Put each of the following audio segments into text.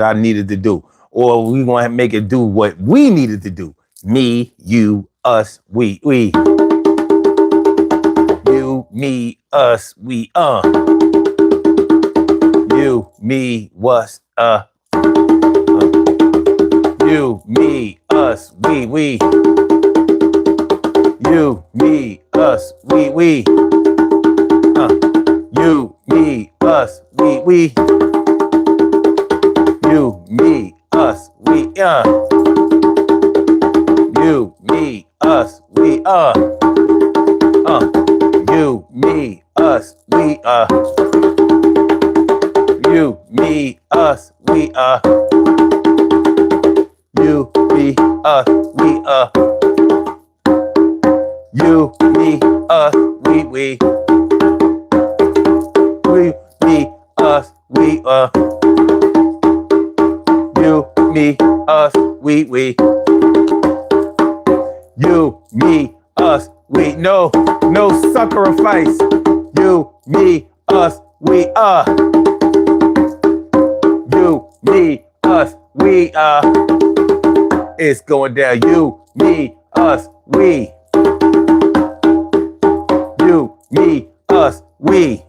I needed to do, or we want to make it do what we needed to do. Me, you, us, we, you, me, us, we, you, me, was, you, me, us, we, you, me, us, we, you, me, us, we, you, me, us, we, you, me, us, we, you, me, us, we, you, me, us, we, you, me, us, we, you, me, us, we, me, us, we, you, me, us, we, you, me, us, we, no sucker-a-fice. You, me, us, we, you, me, us, we, it's going down. You, me, us, we, you, me, us, we,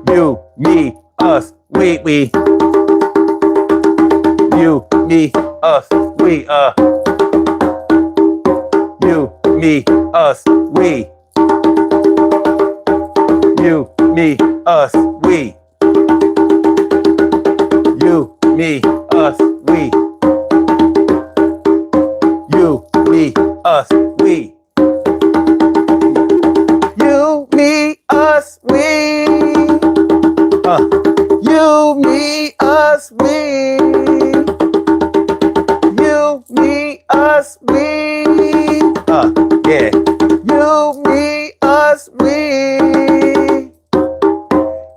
you, me, us, we, you, me, us, we, you, me, us, we, you, me, us, we, you, me, us, we, you, me, us, we, you, me, us, we, you, me, us, we, you, me, us, we, yeah, you, me, us, we,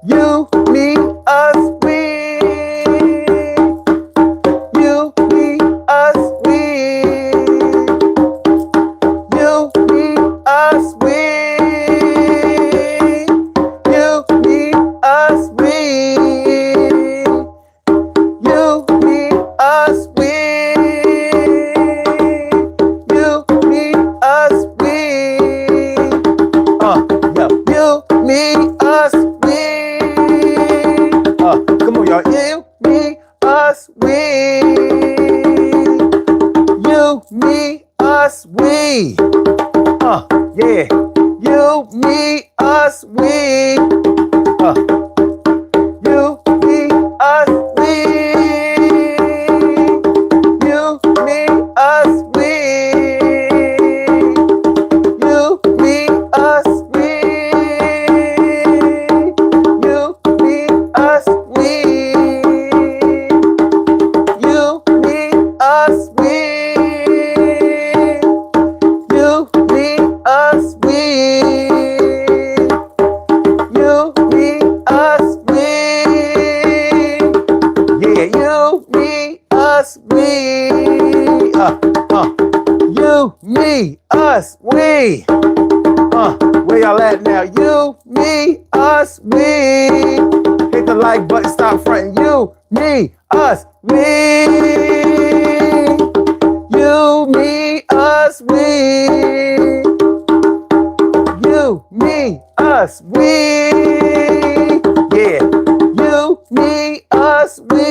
you, me, us, we, you, me, us, we, you, me, us, we, you, me, us, we, you, me, us, we, you, me, us, we, yeah, you, me, us, we, come on, y'all, you, me, us, we, you, me, us, we, yeah, you, me, us, we, you, me, us, we, you, me, us, we, you, me, us, we, you, me, us, we, you, me, us, we, you, me, us, we, you, me, us, we, yeah, you, me, us, we, you, me, us, we, where y'all at now? You, me, us, we, hit the like button, stop fronting. You, me, us, we, you, me, us, we, you, me, us, we, yeah, you, me, us, we,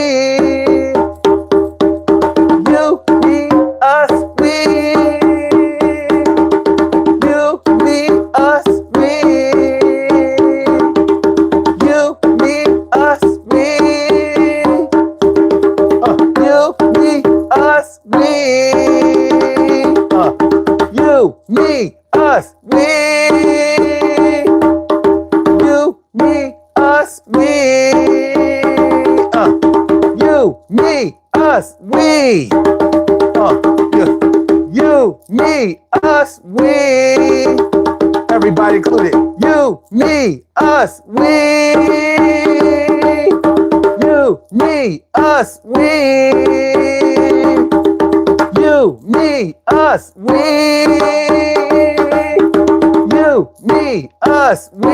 you, me, us, we, you, me, us, we, you, me, us, we, you, me, us, we, you, me, us, we, you, me, us, we, you, me, us, we, you, me, us, we, everybody included. You, me, us, we, you, me, us, we, you, me, us, we, you, me, us, we.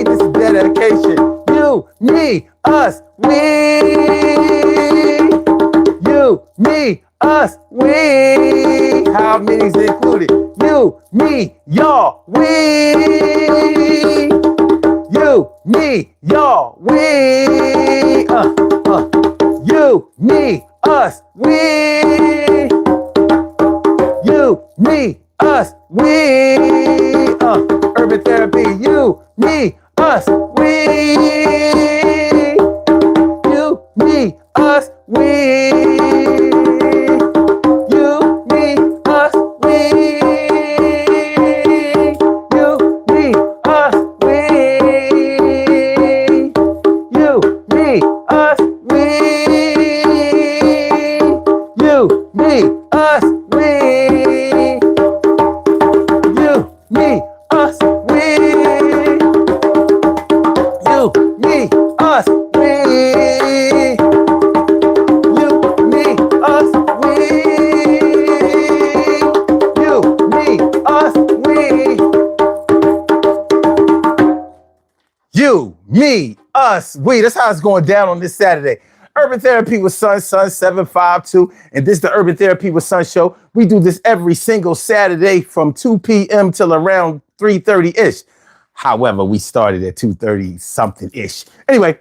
This is dedication. You, me, us, we. You, me, us, we. How many's included? You, me, y'all, we. You, me, y'all, we. You, me, us, we. You, me, us, we. Urban therapy. You, me, us, we. You, me, us, we. You, me, us, we. You, me, us, we. You, me, us, we. You, me, us, we. You, me, us, we. You, me, us, we. You, me, us, we. You, me, us, we. You, me, us, we. That's how it's going down on this Saturday. Urban Therapy with Sun 752. And this is the Urban Therapy with Sun show. We do this every single Saturday from 2 p.m. till around 3:30-ish. However, we started at 2:30 something-ish. Anyway,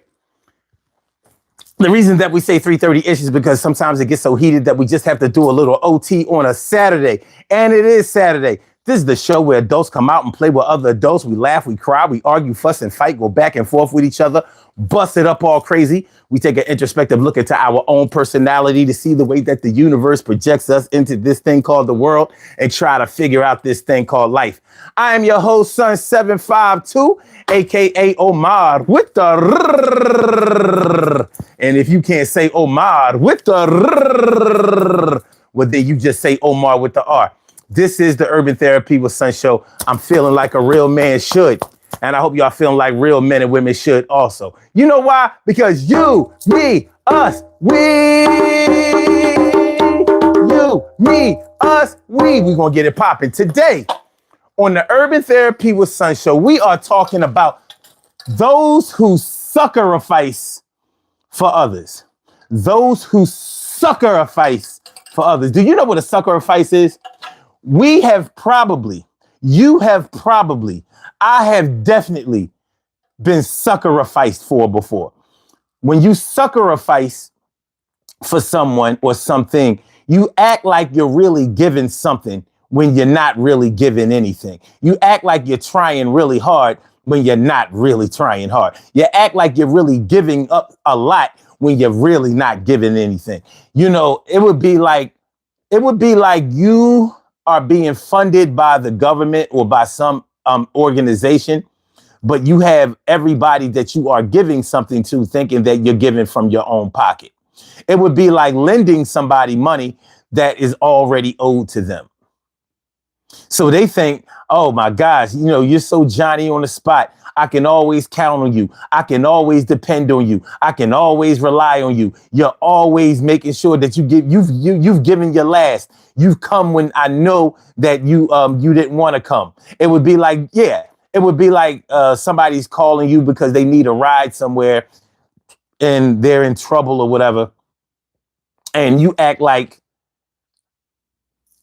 the reason that we say 3:30-ish is because sometimes it gets so heated that we just have to do a little OT on a Saturday. And it is Saturday. This is the show where adults come out and play with other adults. We laugh, we cry, we argue, fuss, and fight, go back and forth with each other, bust it up all crazy. We take an introspective look into our own personality to see the way that the universe projects us into this thing called the world and try to figure out this thing called life. I am your host, Sun 752, aka Omar with the and if you can't say Omar with the well, then you just say Omar with the R. This is the Urban Therapy with Sun show. I'm feeling like a real man should. And I hope y'all feeling like real men and women should also. You know why? Because you, me, us, we. You, me, us, we. We're going to get it popping. Today, on the Urban Therapy with Sun show, we are talking about those who sucker-a-fice for others. Those who sucker-a-fice for others. Do you know what a sucker-a-fice is? We have probably, you have probably, I have definitely been sucker-a-ficed for before. When you sucker-a-fice for someone or something, you act like you're really giving something when you're not really giving anything. You act like you're trying really hard when you're not really trying hard. You act like you're really giving up a lot when you're really not giving anything. You know, it would be like you are being funded by the government or by some organization, but you have everybody that you are giving something to thinking that you're giving from your own pocket. It would be like lending somebody money that is already owed to them. So they think, oh my gosh, you know, you're so Johnny on the spot. I can always count on you. I can always depend on you. I can always rely on you. You're always making sure that you've given your last. You've come when I know that you didn't want to come. It would be like, somebody's calling you because they need a ride somewhere and they're in trouble or whatever. And you act like,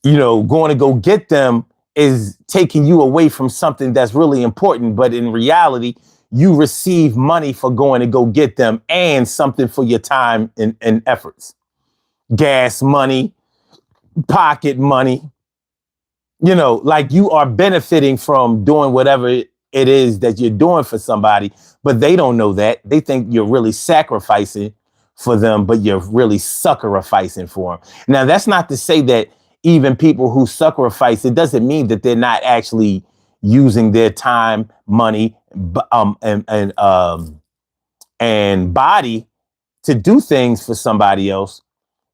you know, going to go get them is taking you away from something that's really important. But in reality, you receive money for going to go get them and something for your time and efforts. Gas money, pocket money, you know, like you are benefiting from doing whatever it is that you're doing for somebody, but they don't know that. They think you're really sacrificing for them, but you're really sucker-a-ficing for them. Now, that's not to say that even people who sucker-a-fice, it doesn't mean that they're not actually using their time, money, and body to do things for somebody else.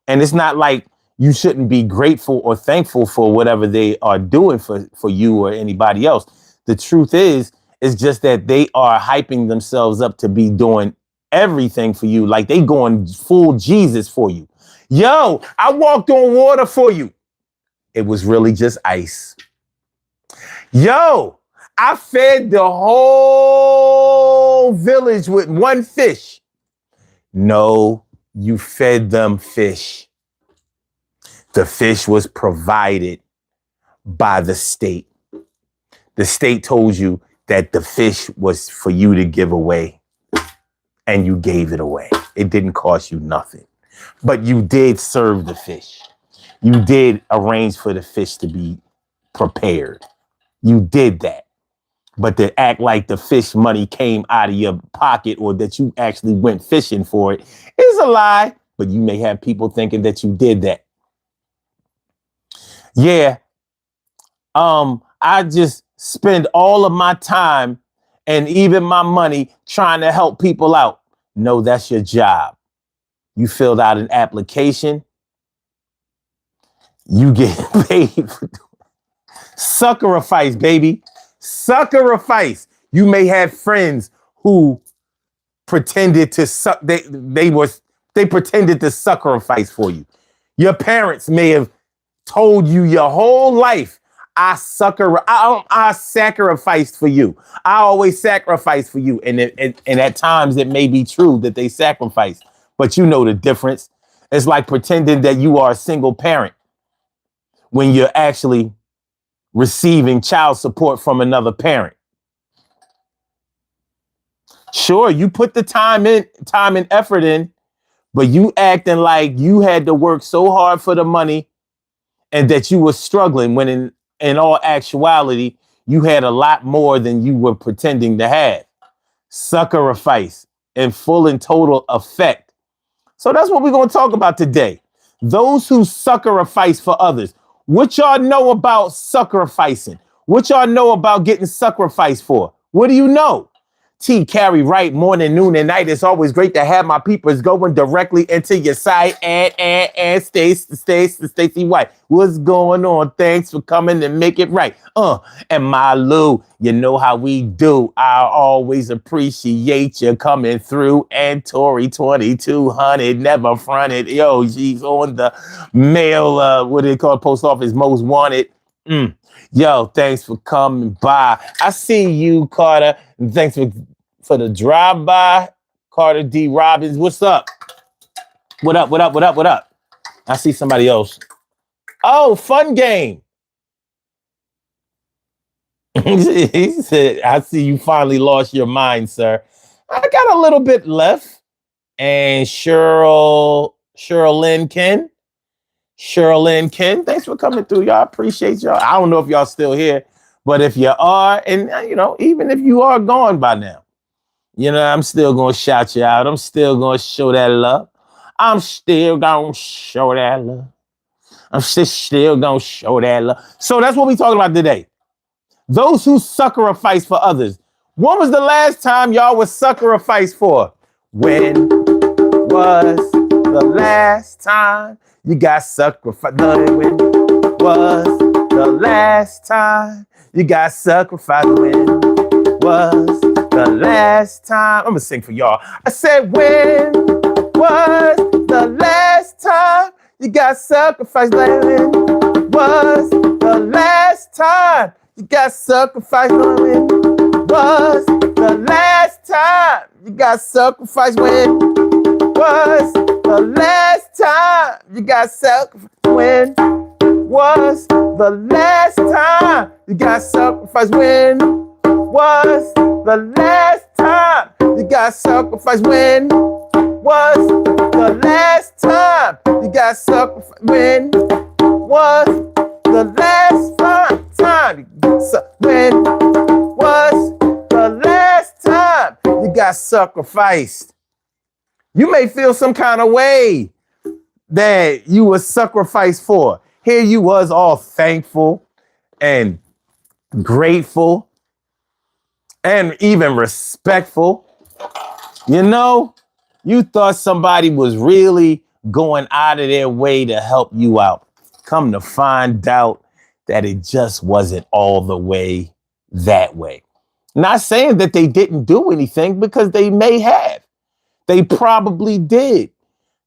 And it's not like you shouldn't be grateful or thankful for whatever they are doing for you or anybody else. The truth is just that they are hyping themselves up to be doing everything for you. Like they going full Jesus for you. Yo, I walked on water for you. It was really just ice. Yo, I fed the whole village with one fish. No, you fed them fish. The fish was provided by the state. The state told you that the fish was for you to give away, and you gave it away. It didn't cost you nothing. But you did serve the fish. You did arrange for the fish to be prepared. You did that. But to act like the fish money came out of your pocket or that you actually went fishing for it is a lie. But you may have people thinking that you did that. Yeah. I just spend all of my time and even my money trying to help people out. No, that's your job. You filled out an application. You get paid for Sucker-a-Fice, baby. Sucker-a-Fice. You may have friends who pretended to suck. They pretended to sucker-a-fice for you. Your parents may have told you your whole life, I sacrificed for you. I always sacrifice for you. And at times it may be true that they sacrifice, but you know the difference. It's like pretending that you are a single parent when you're actually receiving child support from another parent. Sure, you put the time and effort in, but you acting like you had to work so hard for the money and that you were struggling when in all actuality, you had a lot more than you were pretending to have. Sucker-a-Fice in full and total effect. So that's what we're going to talk about today. Those who sucker-a-fice for others. What y'all know about sucker-a-ficing? What y'all know about getting sacrificed for? What do you know? T, carry right, morning, noon, and night. It's always great to have my peoples going directly into your site. And Stacey White. What's going on? Thanks for coming to make it right. And my Lou, you know how we do. I always appreciate you coming through. And Tori 2200, never fronted. Yo, she's on the mail, what do they call it? Post office most wanted. Yo, thanks for coming by. I see you, Carter. And thanks for the drive-by. Carter D. Robbins, what's up? What up, what up, what up, what up? I see somebody else. Oh, fun game. He said, I see you finally lost your mind, sir. I got a little bit left. And Cheryl Lynn Ken, thanks for coming through. Y'all appreciate y'all. I don't know if y'all still here, but if you are, and you know, even if you are gone by now, you know, I'm still going to shout you out. I'm still going to show that love. I'm still going to show that love. I'm still going to show that love. So that's what we're talking about today. Those who sucker-a-fice for others. When was the last time y'all was sucker-a-fice for? When was the last time you got sacrificed? When was the last time you got sacrificed? When was the last time? I'm gonna sing for y'all. I said, when was the last time you got sacrificed? When was the last time you got sacrificed? When was the last time you got sacrificed? When was the last time you got sacrificed? When was the last time you got sacrificed? When was the last time you got sacrificed? When was the last time you got sacrificed? When was the last time when was the last time you got sacrificed? You may feel some kind of way that you were sacrificed for. Here you was all thankful and grateful and even respectful. You know, you thought somebody was really going out of their way to help you out. Come to find out that it just wasn't all the way that way. Not saying that they didn't do anything, because they may have. They probably did.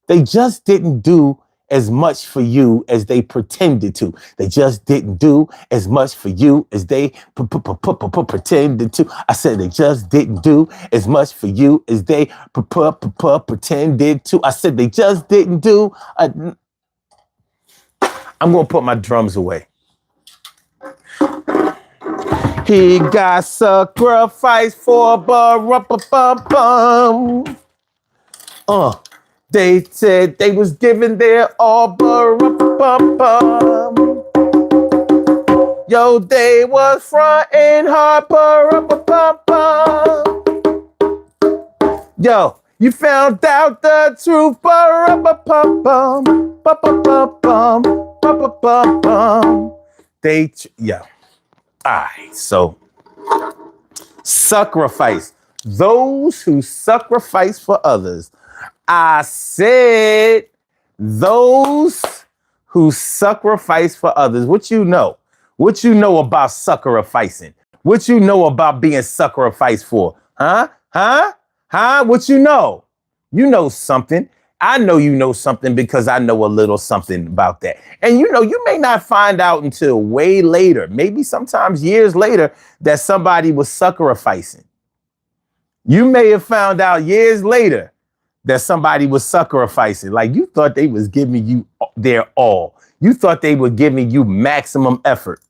They just didn't do as much for you as they pretended to. They just didn't do as much for you as they pretended to. I said they just didn't do as much for you as they pretended to. I said they just didn't do. I'm going to put my drums away. He got sacrificed for bum. They said they was giving their all bum. Yo, they was frontin' hard bum. Yo, you found out the truth bum. Yeah. All right, so sacrifice. Those who sacrifice for others. I said those who sacrifice for others. What you know? What you know about sucker-a-ficing? What you know about being sacrificed for? Huh? What you know? You know something. I know you know something because I know a little something about that. And you know, you may not find out until way later, maybe sometimes years later, that somebody was sucker-a-ficing. You may have found out years later that somebody was sucker-a-ficing. Like you thought they was giving you their all. You thought they were giving you maximum effort.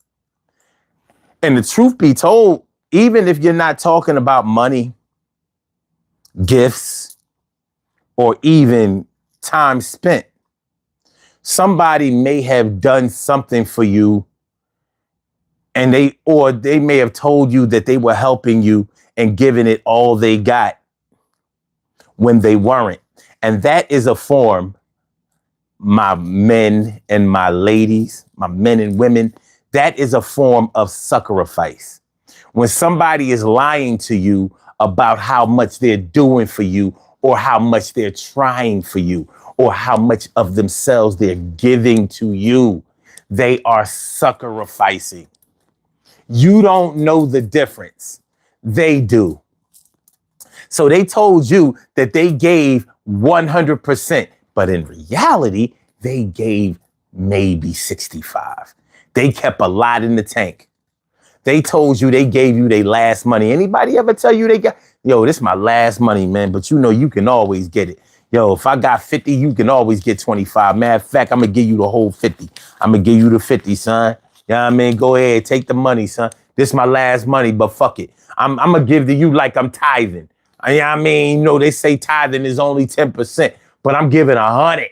And the truth be told, even if you're not talking about money, gifts, or even time spent, somebody may have done something for you and they may have told you that they were helping you and giving it all they got when they weren't. And that is a form, my men and my ladies, my men and women, that is a form of sacrifice. When somebody is lying to you about how much they're doing for you, or how much they're trying for you, or how much of themselves they're giving to you, they are sucker-a-ficing. You don't know the difference. They do. So they told you that they gave 100%, but in reality, they gave maybe 65. They kept a lot in the tank. They told you they gave you their last money. Anybody ever tell you they got, yo, this is my last money, man, but you know you can always get it. Yo, if I got 50, you can always get 25. Matter of fact, I'm going to give you the whole 50. I'm going to give you the 50, son. You know what I mean? Go ahead, take the money, son. This is my last money, but fuck it. I'm going to give to you like I'm tithing. You know what I mean? You know, they say tithing is only 10%, but I'm giving 100.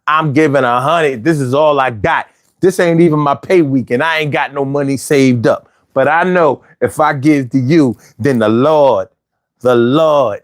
I'm giving 100. This is all I got. This ain't even my pay week, and I ain't got no money saved up. But I know if I give to you, then the Lord is going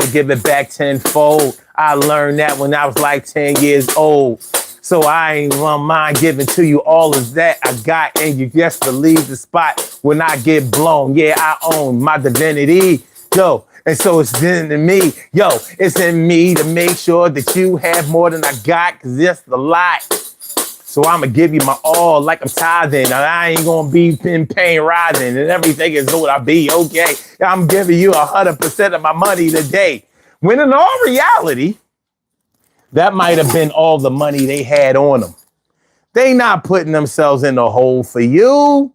to give it back tenfold. I learned that when I was like 10 years old. So I ain't gonna mind giving to you all of that I got, and you just to leave the spot when I get blown. Yeah, I own my divinity. Yo, and so it's in me. Yo, it's in me to make sure that you have more than I got, because that's the lot. So I'm going to give you my all like I'm tithing. And I ain't going to be in pain rising, and everything is going to be okay. I'm giving you 100% of my money today. When in all reality, that might have been all the money they had on them. They not putting themselves in the hole for you,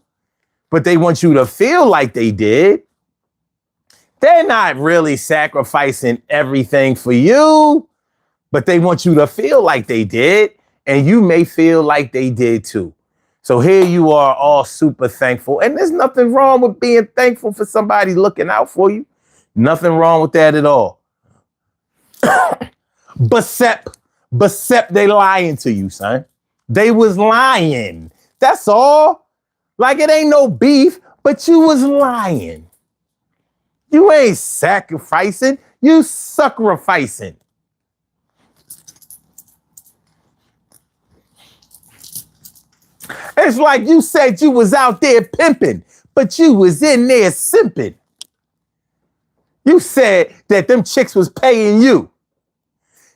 but they want you to feel like they did. They're not really sacrificing everything for you, but they want you to feel like they did, and you may feel like they did too. So here you are, all super thankful, and there's nothing wrong with being thankful for somebody looking out for you. Nothing wrong with that at all. But they lying to you, son. They was lying. That's all. Like it ain't no beef, but you was lying. You ain't sacrificing, you sucker-a-ficing. It's like you said you was out there pimping, but you was in there simping. You said that them chicks was paying you.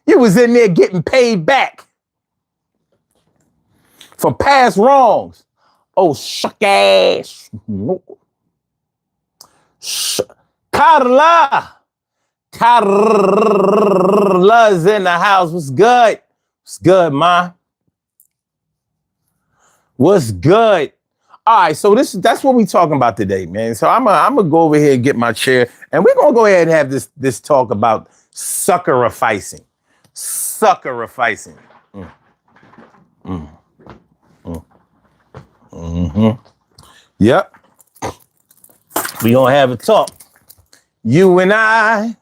You was in there getting paid back for past wrongs. Oh, shuck ass. Carla. Carla's in the house. What's good? What's good, ma? What's good? All right, so that's what we talking about today, man. So I'm gonna go over here and get my chair, and we're gonna go ahead and have this talk about sucker-a-ficing. Sucker-a-ficing. Yep. We gonna have a talk. You and I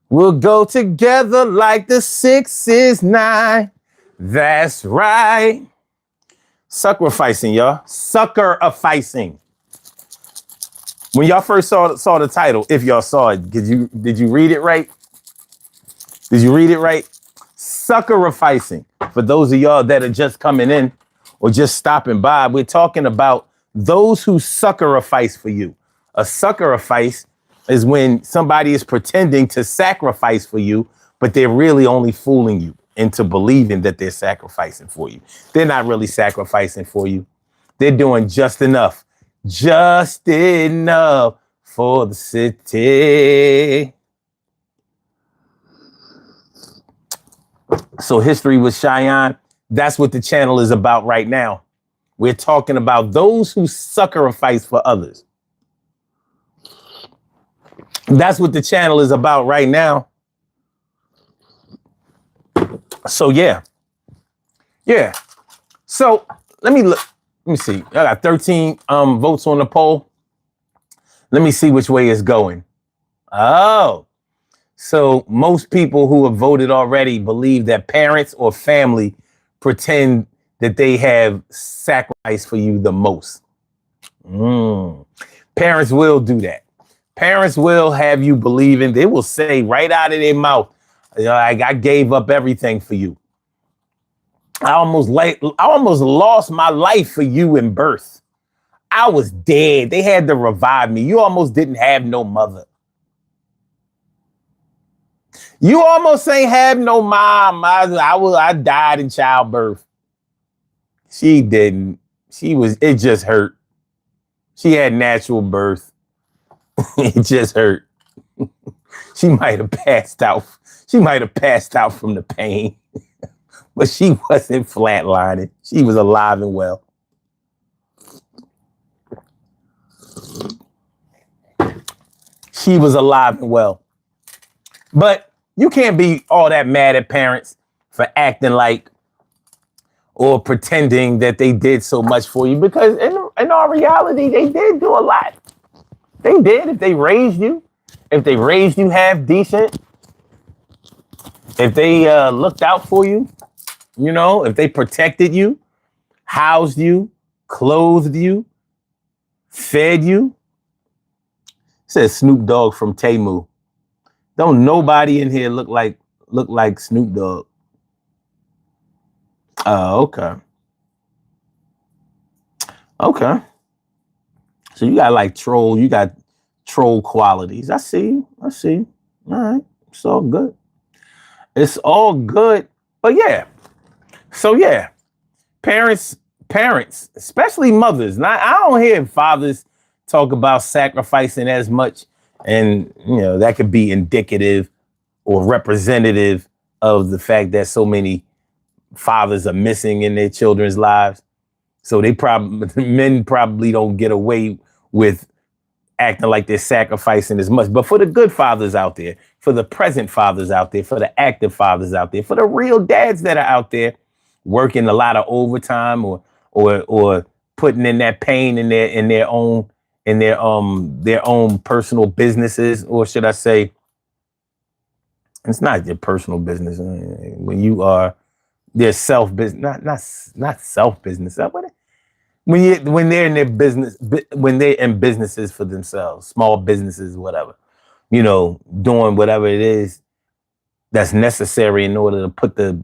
will go together like the 6 is 9. That's right. Sucker-a-ficing, y'all. Sucker-a-ficing. When y'all first saw the title, if y'all saw it, did you read it right? Did you read it right? Sucker-a-ficing. For those of y'all that are just coming in or just stopping by, we're talking about those who sucker-a-fice for you. A sucker-a-fice is when somebody is pretending to sacrifice for you, but they're really only fooling you into believing that they're sacrificing for you. They're not really sacrificing for you. They're doing just enough for the city. So history with Cheyenne, that's what the channel is about right now. We're talking about those who sucker-a-fice for others. That's what the channel is about right now. So yeah. So let me see. I got 13 votes on the poll. Let me see which way it's going. Oh, so most people who have voted already believe that parents or family pretend that they have sacrificed for you the most. Parents will do that. Parents will have you believing, they will say right out of their mouth, I gave up everything for you. I almost lost my life for you in birth. I was dead. They had to revive me. You almost didn't have no mother. You almost ain't have no mom. I died in childbirth. She didn't. It just hurt. She had natural birth. It just hurt. She might have passed out. She might have passed out from the pain, but she wasn't flatlining. She was alive and well. She was alive and well. But you can't be all that mad at parents for acting like or pretending that they did so much for you, because in all reality, they did do a lot. They did. If they raised you half decent, if they looked out for you, if they protected you, housed you, clothed you, fed you. Says Snoop Dogg from Temu. Don't nobody in here look like Snoop Dogg. Oh, okay. Okay. So you got troll qualities. I see. All right. It's all good. But yeah. So yeah. Parents, especially mothers. Now, I don't hear fathers talk about sacrificing as much. And, that could be indicative or representative of the fact that so many fathers are missing in their children's lives. So men probably don't get away with acting like they're sacrificing as much. But for the good fathers out there, for the present fathers out there, for the active fathers out there, for the real dads that are out there working a lot of overtime or putting in that pain in their own personal businesses, or should I say, it's not your personal business when you are their self business, not self business. When they're in their business, when they're in businesses for themselves, small businesses, whatever, doing whatever it is that's necessary in order to put the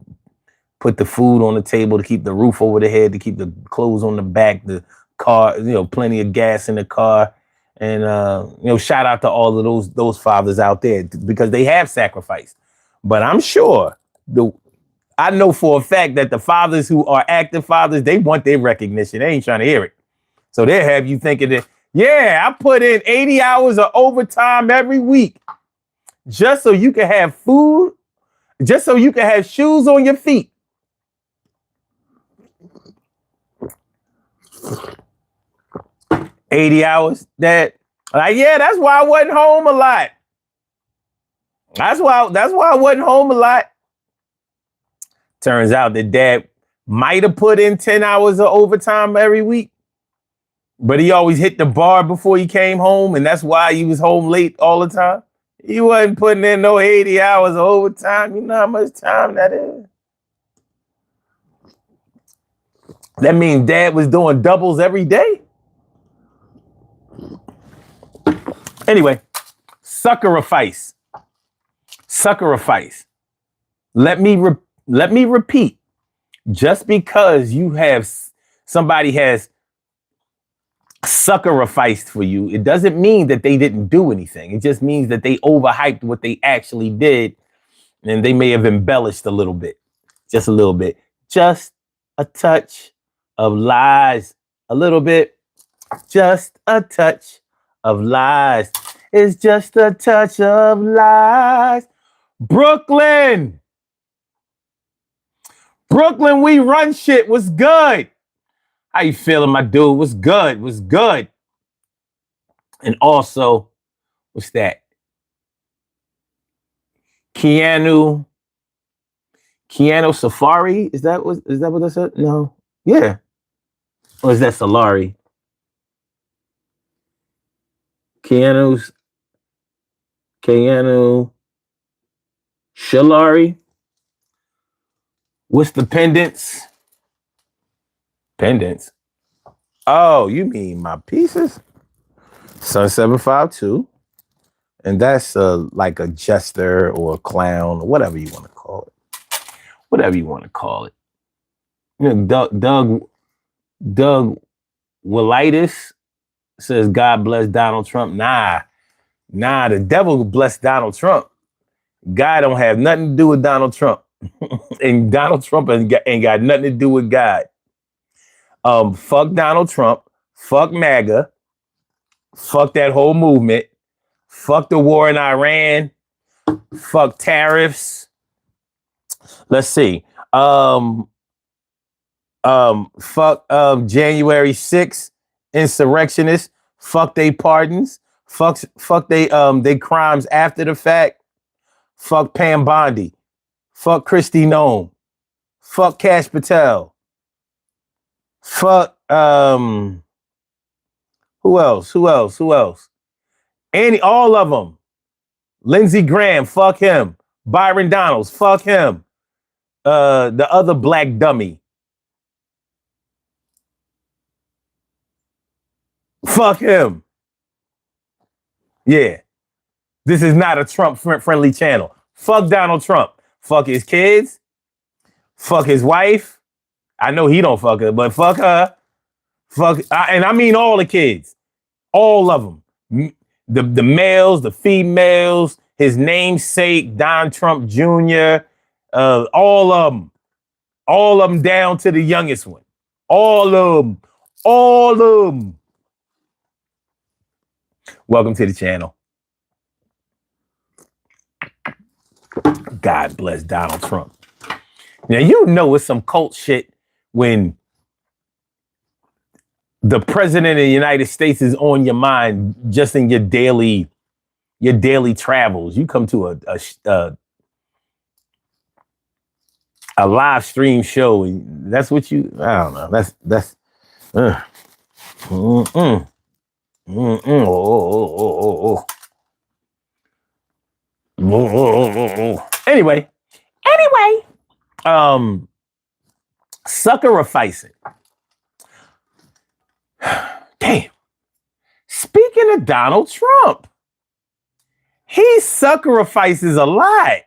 food on the table, to keep the roof over the head, to keep the clothes on the back, the car, plenty of gas in the car. And, shout out to all of those fathers out there, because they have sacrificed. But I'm sure I know for a fact that the fathers who are active fathers, they want their recognition. They ain't trying to hear it. So they have you thinking that Yeah, I put in 80 hours of overtime every week just so you can have food, just so you can have shoes on your feet. $80 that, like, yeah, that's why I wasn't home a lot. That's why I wasn't home a lot. Turns out that dad might have put in 10 hours of overtime every week, but he always hit the bar before he came home, and that's why he was home late all the time. He wasn't putting in no 80 hours of overtime. You know how much time that is? That means dad was doing doubles every day. Anyway, sucker-a-fice. Sucker-a-fice. Let me repeat. Just because somebody has sucker-a-ficed for you, it doesn't mean that they didn't do anything. It just means that they overhyped what they actually did, and they may have embellished a little bit. Just a little bit. Just a touch of lies. A little bit. Just a touch of lies. It's just a touch of lies. Brooklyn, we run shit. What's good? How you feeling, my dude? What's good? What's good? And also, what's that? Keanu Safari? Is that what I said? No. Yeah. Or is that Solari? Keanu Shillari? What's the pendants? Pendants? Oh, you mean my pieces? Sun 752. And that's like a jester or a clown or whatever you want to call it. Whatever you want to call it. You know, Doug Willitis says, God bless Donald Trump. Nah, the devil bless Donald Trump. God don't have nothing to do with Donald Trump. And Donald Trump ain't got nothing to do with God. Fuck Donald Trump. Fuck MAGA. Fuck that whole movement. Fuck the war in Iran. Fuck tariffs. Let's see. Fuck January 6th insurrectionists. Fuck they pardons. Fuck they crimes after the fact. Fuck Pam Bondi. Fuck Kristi Noem. Fuck Kash Patel. Fuck who else? All of them. Lindsey Graham, fuck him. Byron Donalds, fuck him. The other black dummy. Fuck him. Yeah. This is not a Trump friendly channel. Fuck Donald Trump. Fuck his kids. Fuck his wife. I know he don't fuck her, but fuck her. And I mean all the kids. All of them. The males, the females, his namesake, Don Trump Jr., all of them. All of them down to the youngest one. All of them. Welcome to the channel. God bless Donald Trump. Now, you know it's some cult shit when the president of the United States is on your mind just in your daily travels. You come to a live stream show, and that's what I don't know. That's Anyway, sucker-a-ficing. Damn. Speaking of Donald Trump, he sucker-a-fices a lot.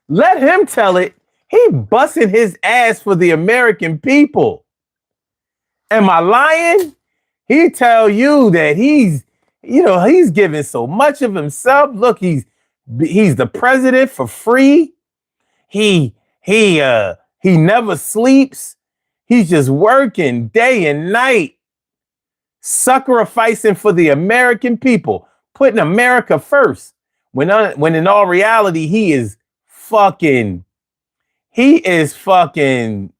Let him tell it. He busting his ass for the American people. Am I lying? He tell you that he's giving so much of himself. Look, he's the president for free. He never sleeps. He's just working day and night. Sucker-a-ficing for the American people, putting America first. When in all reality, he is fucking, he's grifting.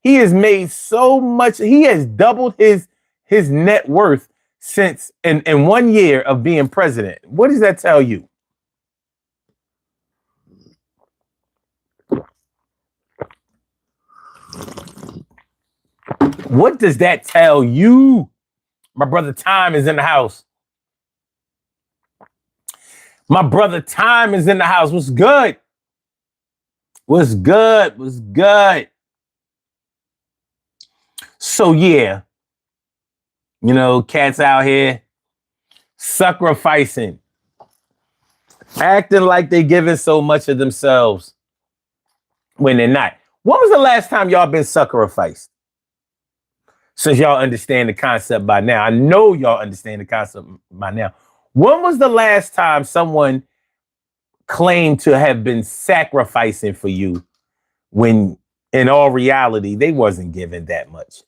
He has made so much. He has doubled his net worth since in 1 year of being president. What does that tell you? What does that tell you? My brother Time is in the house. My brother Time is in the house. What's good? What's good? What's good? So yeah, you know, cats out here sucker-ficing, acting like they giving so much of themselves when they're not. When was the last time y'all been sucker-ficed? Since y'all understand the concept by now, I know y'all understand the concept by now. When was the last time someone claimed to have been sacrificing for you when in all reality they wasn't giving that much?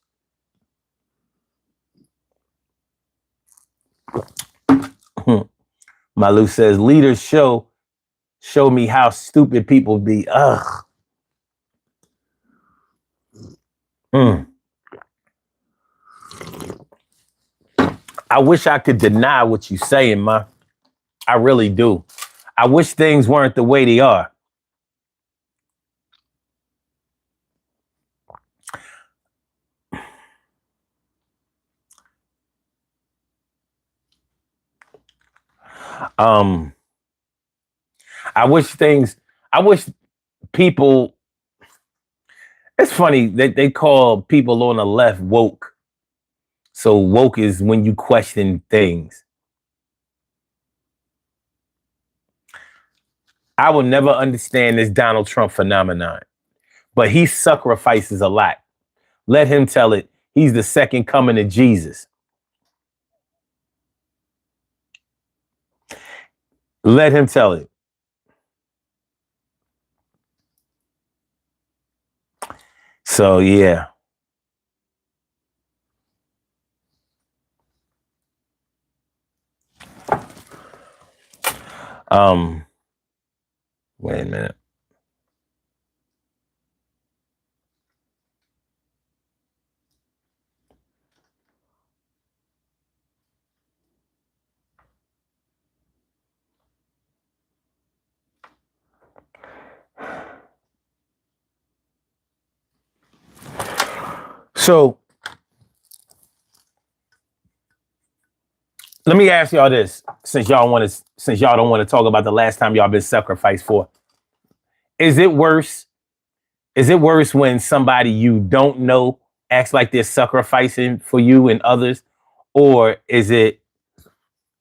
Malu says, leaders show me how stupid people be. Ugh. I wish I could deny what you're saying, ma. I really do. I wish things weren't the way they are. I wish people, it's funny that they call people on the left woke. So woke is when you question things. I will never understand this Donald Trump phenomenon, but he sacrifices a lot. Let him tell it. He's the second coming of Jesus. Let him tell it. So yeah. Wait a minute. So let me ask y'all this, since y'all don't want to talk about the last time y'all been sacrificed for. Is it worse when somebody you don't know acts like they're sacrificing for you and others, or is it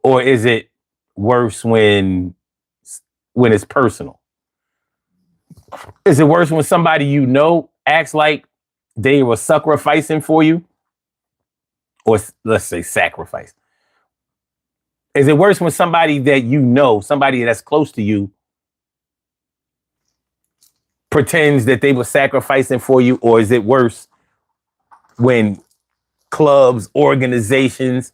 worse when it's personal? Is it worse when somebody you know acts like they were sacrificing for you, or let's say sacrifice? Is it worse when somebody that you know, somebody that's close to you, pretends that they were sacrificing for you, or is it worse when clubs, organizations,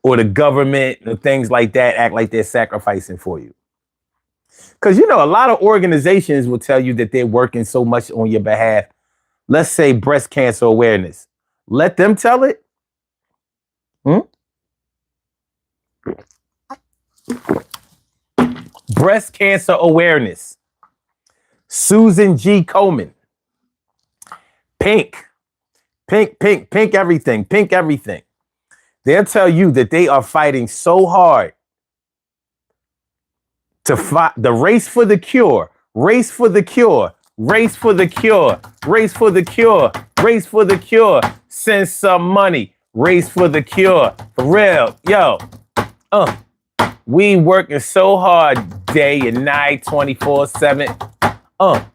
or the government and things like that act like they're sacrificing for you? Because, you know, a lot of organizations will tell you that they're working so much on your behalf. Let's say breast cancer awareness. Let them tell it. Breast cancer awareness. Susan G. Komen. Pink everything. Pink everything. They'll tell you that they are fighting so hard to fight the race for the cure, race for the cure, race for the cure, race for the cure, race for the cure. Send some money, race for the cure. For real, yo. We working so hard day and night, 24/7.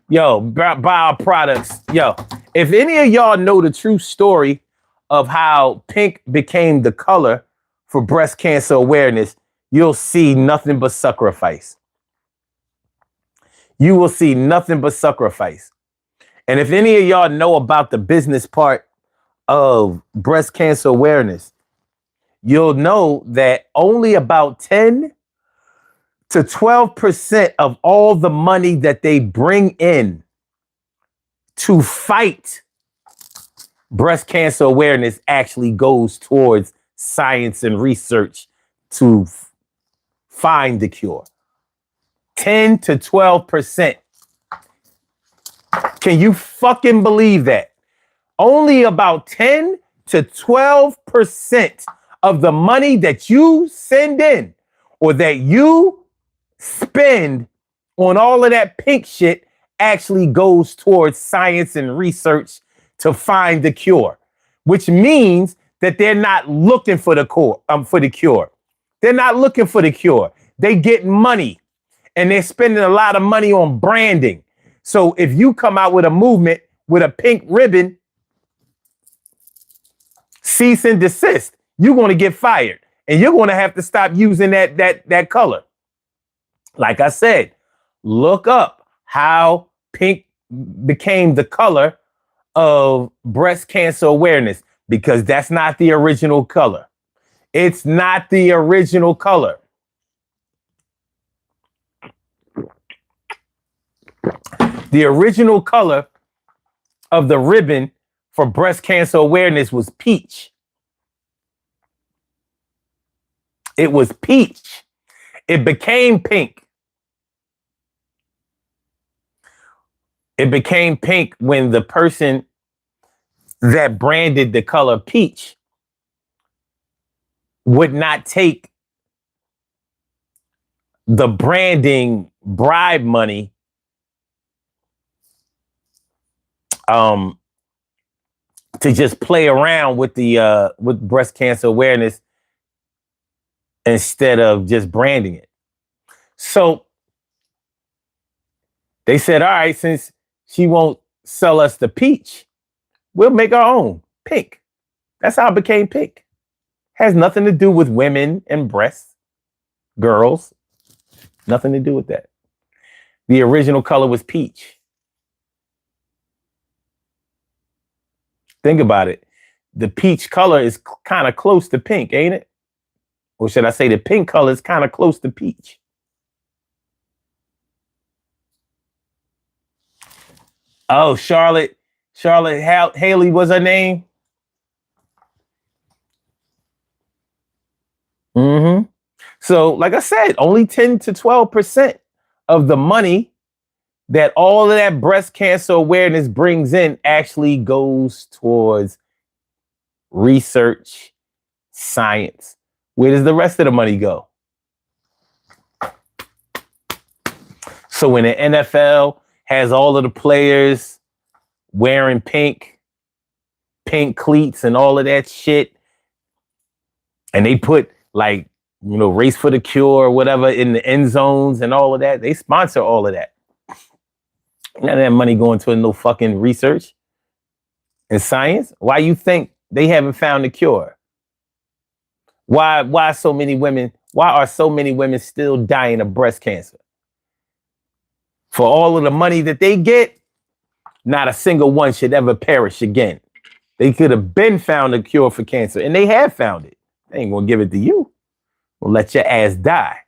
Yo, buy our products. Yo, if any of y'all know the true story of how pink became the color for breast cancer awareness, you'll see nothing but sacrifice. You will see nothing but sacrifice. And if any of y'all know about the business part of breast cancer awareness, you'll know that only about 10 to 12% of all the money that they bring in to fight breast cancer awareness actually goes towards science and research to find the cure. 10 to 12%. Can you fucking believe that? Only about 10 to 12% of the money that you send in or that you spend on all of that pink shit actually goes towards science and research to find the cure, which means that they're not looking for the cure. They're not looking for the cure. They get money and they're spending a lot of money on branding. So if you come out with a movement with a pink ribbon, cease and desist, you're going to get fired and you're going to have to stop using that color. Like I said, look up how pink became the color of breast cancer awareness, because that's not the original color. It's not the original color. The original color of the ribbon for breast cancer awareness was peach. It was peach. It became pink. It became pink when the person that branded the color peach would not take the branding bribe money to just play around with the with breast cancer awareness instead of just branding it. So they said, all right, since she won't sell us the peach, we'll make our own pink. That's how it became pink. Has nothing to do with women and breasts, girls. Nothing to do with that. The original color was peach. Think about it. The peach color is kind of close to pink, ain't it? Or should I say the pink color is kind of close to peach? Oh, Charlotte Haley was her name. Mm-hmm. So, like I said, only 10 to 12% of the money that all of that breast cancer awareness brings in actually goes towards research, science. Where does the rest of the money go? So when the NFL has all of the players wearing pink cleats and all of that shit, and they put like, race for the cure or whatever in the end zones and all of that, they sponsor all of that. None of that money going to no fucking research and science. Why you think they haven't found the cure? Why are so many women still dying of breast cancer? For all of the money that they get, not a single one should ever perish again. They could have been found a cure for cancer, and they have found it. They ain't gonna give it to you. We'll let your ass die.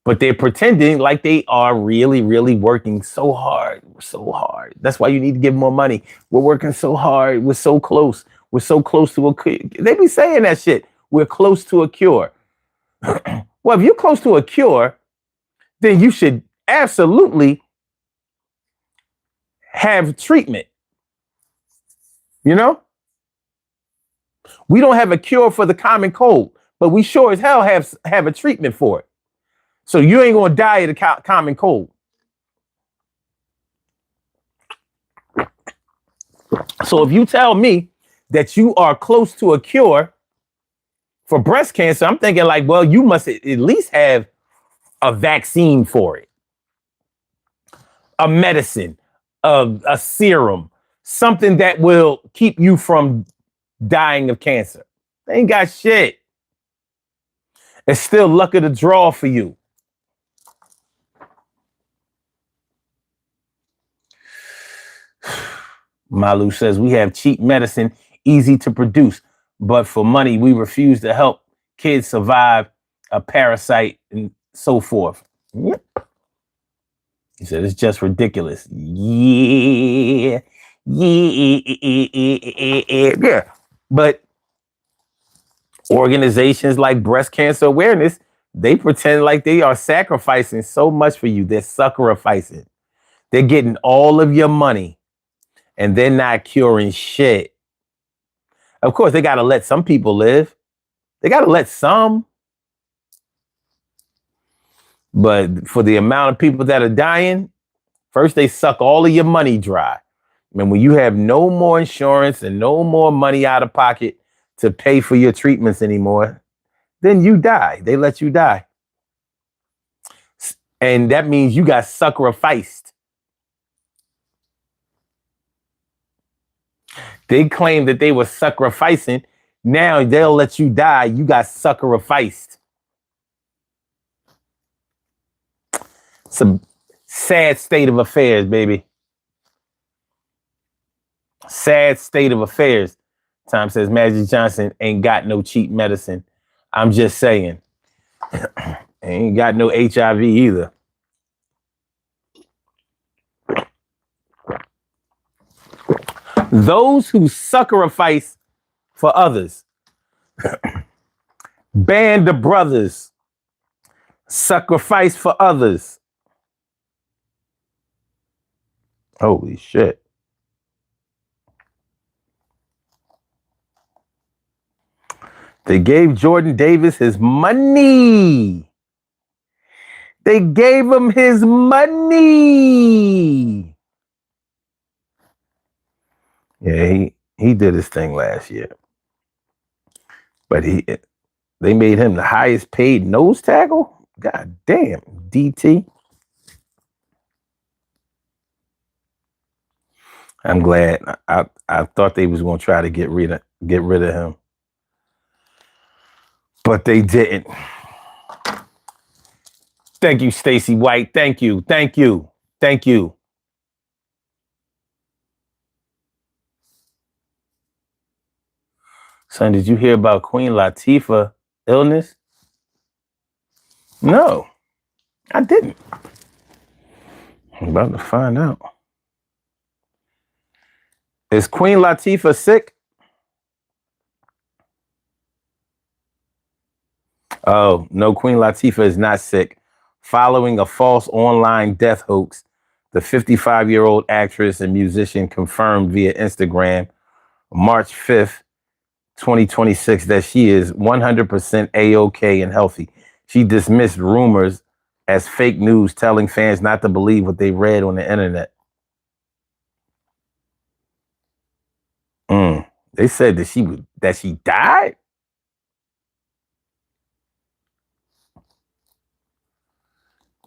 But they're pretending like they are really, really working so hard. We're so hard. That's why you need to give more money. We're working so hard. We're so close. We're so close to a cure. They be saying that shit. We're close to a cure. Well, if you're close to a cure, then you should absolutely have treatment. We don't have a cure for the common cold, but we sure as hell have a treatment for it. So you ain't gonna die of the common cold. So if you tell me that you are close to a cure for breast cancer, I'm thinking like, well, you must at least have a vaccine for it, a medicine, a serum, something that will keep you from dying of cancer. They ain't got shit. It's still luck of the draw for you. Malu says we have cheap medicine easy to produce. But for money, we refuse to help kids survive a parasite and so forth. Yep. He said, it's just ridiculous. Yeah. Yeah. But organizations like Breast Cancer Awareness, they pretend like they are sacrificing so much for you. They're sucker-a-ficing. They're getting all of your money and they're not curing shit. Of course, they got to let some people live. They got to let some. But for the amount of people that are dying, first they suck all of your money dry. And when you have no more insurance and no more money out of pocket to pay for your treatments anymore, then you die. They let you die. And that means you got sucker-a-ficed. They claim that they were sucker-a-ficing. Now they'll let you die. You got sucker-a-ficed. It's a sad state of affairs, baby. Sad state of affairs. Tom says Magic Johnson ain't got no cheap medicine. I'm just saying. Ain't got no HIV either. Those who sucker-a-fice for others. Band of brothers. Sacrifice for others. Holy shit. They gave Jordan Davis his money. They gave him his money. Yeah, he did his thing last year. But they made him the highest paid nose tackle? God damn, DT. I'm glad. I thought they was going to try to get rid of him. But they didn't. Thank you, Stacey White. Thank you. Thank you. Thank you. Son, did you hear about Queen Latifah's illness? No, I didn't. I'm about to find out. Is Queen Latifah sick? Oh, no, Queen Latifah is not sick. Following a false online death hoax, the 55-year-old actress and musician confirmed via Instagram March 5th, 2026, that she is 100% A-OK and healthy. She dismissed rumors as fake news, telling fans not to believe what they read on the internet. They said that she died?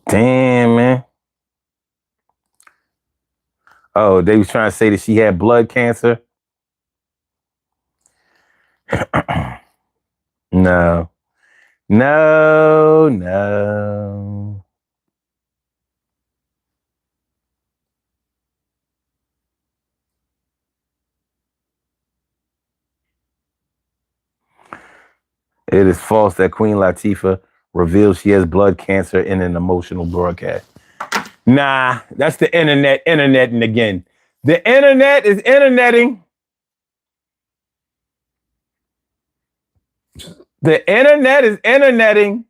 Damn, man. Oh, they was trying to say that she had blood cancer? No. No, no. It is false that Queen Latifah revealed she has blood cancer in an emotional broadcast. Nah, that's the interneting again. The internet is interneting. The internet is interneting.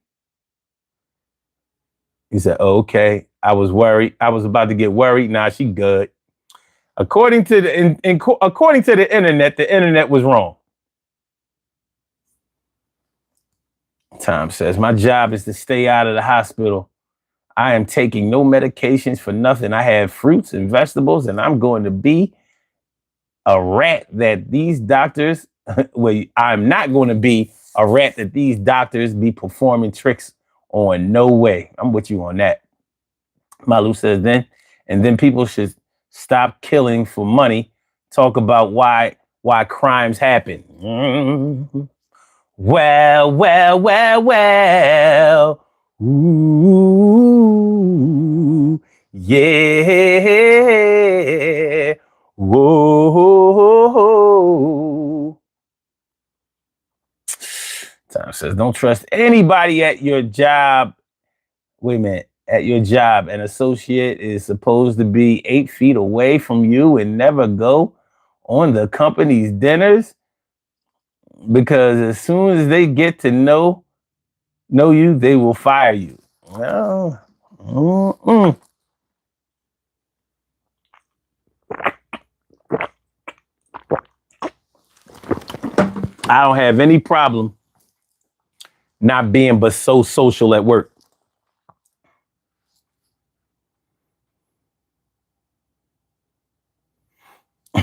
He said, oh, okay. I was worried. I was about to get worried. Nah, she good. According to the internet, the internet was wrong. Tom says, my job is to stay out of the hospital. I am taking no medications for nothing. I have fruits and vegetables, and I'm going to be a rat that these doctors, well, I'm not going to be a rat that these doctors be performing tricks on. No way. I'm with you on that. Malu says, then people should stop killing for money. Talk about why crimes happen. Well. Ooh, yeah. Whoa. says, don't trust anybody at your job. Wait a minute. At your job, an associate is supposed to be 8 feet away from you and never go on the company's dinners, because as soon as they get to know you, they will fire you. Well, I don't have any problem not being but so social at work.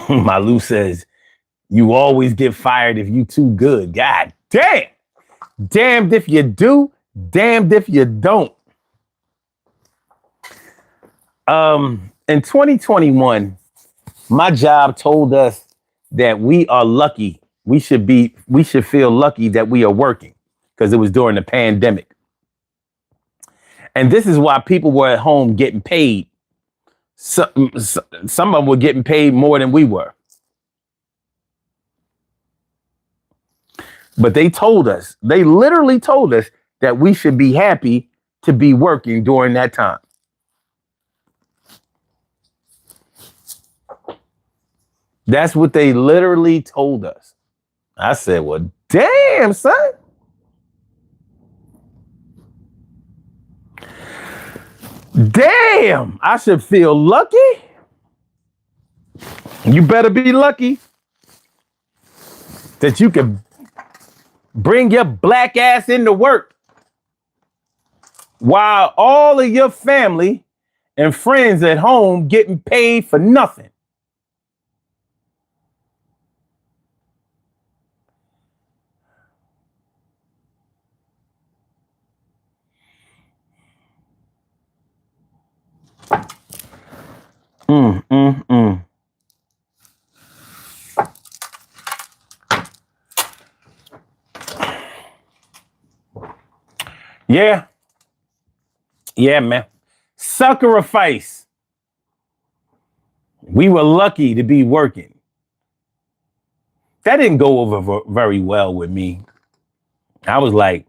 Malu says, you always get fired if you too good. God damn. Damned if you do, damned if you don't. In 2021, my job told us that we are lucky. We should feel lucky that we are working, because it was during the pandemic. And this is why people were at home getting paid. Some of them were getting paid more than we were. But they literally told us that we should be happy to be working during that time. That's what they literally told us. I said, well, damn, son. Damn, I should feel lucky. You better be lucky that you can bring your black ass into work while all of your family and friends at home getting paid for nothing. Yeah, man. Sucker-a-Fice. We were lucky to be working. That didn't go over very well with me. I was like,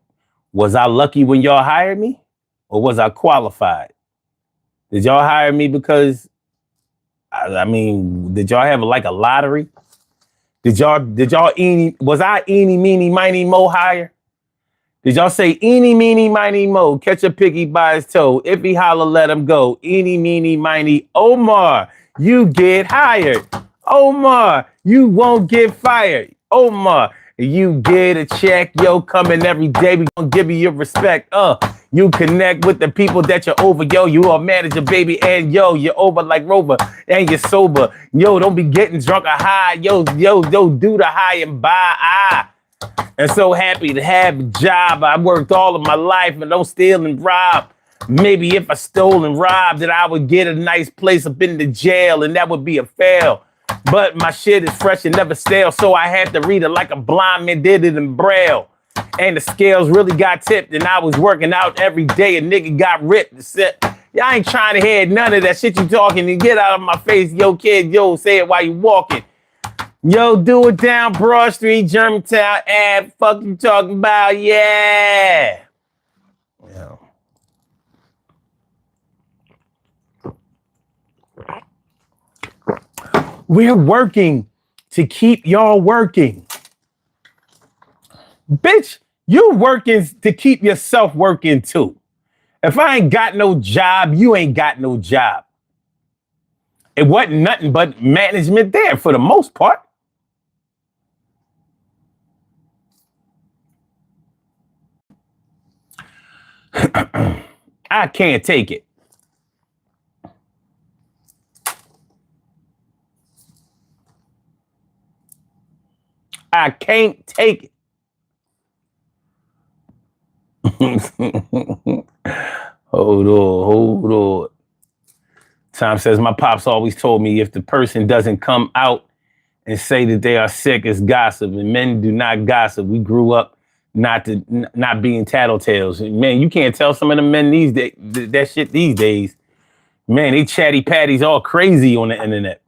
was I lucky when y'all hired me, or was I qualified? Did y'all hire me because, did y'all have like a lottery? Was I eeny, meeny, miny, mo hire? Did y'all say eeny, meeny, miny, mo, catch a piggy by his toe, if he holler, let him go, eeny, meeny, miny, Omar, you get hired. Omar, you won't get fired. Omar, you get a check, yo, coming every day, we gonna give you your respect. You connect with the people that you're over, yo, you are manager, baby, and yo, you're over like Rover, and you're sober. Yo, don't be getting drunk or high, yo, do the high and buy, and so happy to have a job. I worked all of my life and don't steal and rob. Maybe if I stole and robbed, that I would get a nice place up in the jail, and that would be a fail. But my shit is fresh and never stale, so I had to read it like a blind man did it in Braille. And the scales really got tipped, and I was working out every day. A nigga got ripped. I ain't trying to hear none of that shit you talking. And get out of my face, yo, kid, yo, say it while you walking. Yo, do it down Broad Street, Germantown, and fuck you talking about, yeah. Yeah. We're working to keep y'all working. Bitch, you working to keep yourself working too. If I ain't got no job, you ain't got no job. It wasn't nothing but management there for the most part. I can't take it. I can't take it. Hold on. Tom says, my pops always told me if the person doesn't come out and say that they are sick, it's gossip. And men do not gossip. We grew up not being tattletales. Man, you can't tell some of the men these days that shit these days. Man, they chatty patties all crazy on the internet.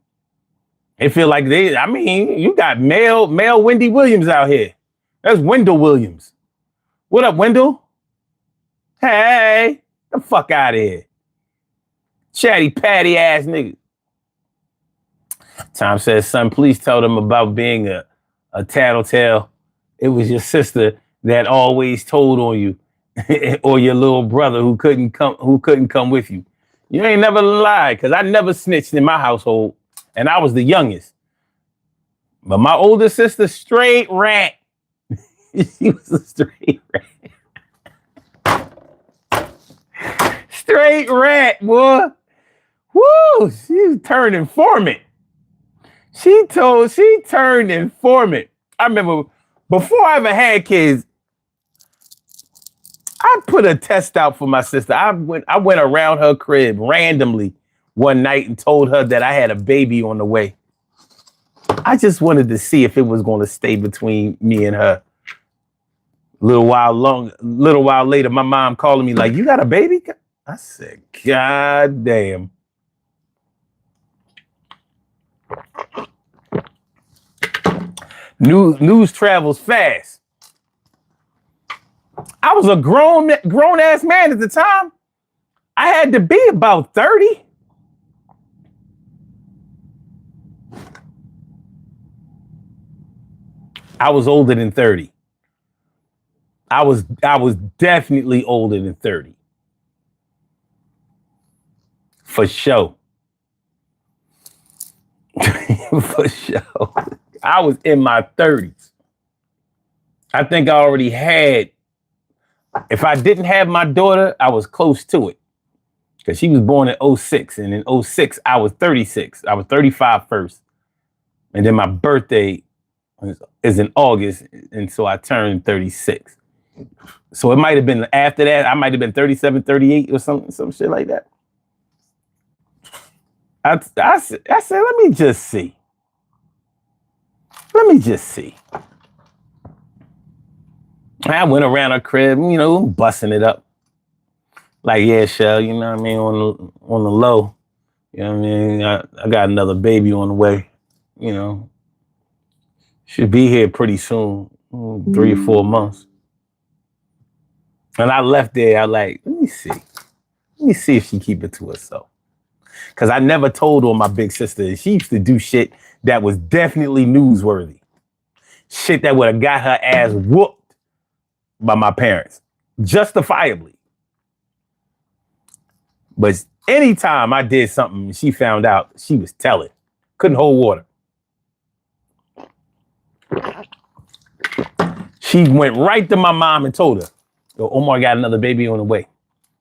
They feel like you got male Wendy Williams out here. That's Wendell Williams. What up, Wendell? Hey, the fuck out of here. Chatty patty ass nigga. Tom says, son, please tell them about being a tattletale. It was your sister that always told on you, or your little brother who couldn't come with you. You ain't never lied, because I never snitched in my household, and I was the youngest. But my older sister, straight rat. She was a straight rat. Straight rat, boy. Woo, she turned informant. She turned informant. I remember before I ever had kids, I put a test out for my sister. I went around her crib randomly one night and told her that I had a baby on the way. I just wanted to see if it was going to stay between me and her. A little while later, my mom calling me like, "You got a baby?" I said, "God damn." News travels fast. I was a grown ass man at the time. I had to be about 30. I was older than 30. I was definitely older than 30. For sure. For sure. I was in my 30s. I think I already had, if I didn't have my daughter, I was close to it. Because she was born in 06. And in 06, I was 36. I was 35 first. And then my birthday is in August. And so I turned 36. So it might have been after that. I might have been 37, 38 or some shit like that. I said, let me just see. Let me just see. I went around her crib, busting it up. Like, yeah, Shell, you know what I mean, on the low. You know what I mean? I got another baby on the way, Should be here pretty soon, 3 or 4 months. And I left there, I like, let me see if she keep it to herself. Because I never told on my big sister. She used to do shit that was definitely newsworthy. Shit that would have got her ass whooped by my parents. Justifiably. But anytime I did something, she found out, she was telling. Couldn't hold water. She went right to my mom and told her, "Yo, Omar got another baby on the way."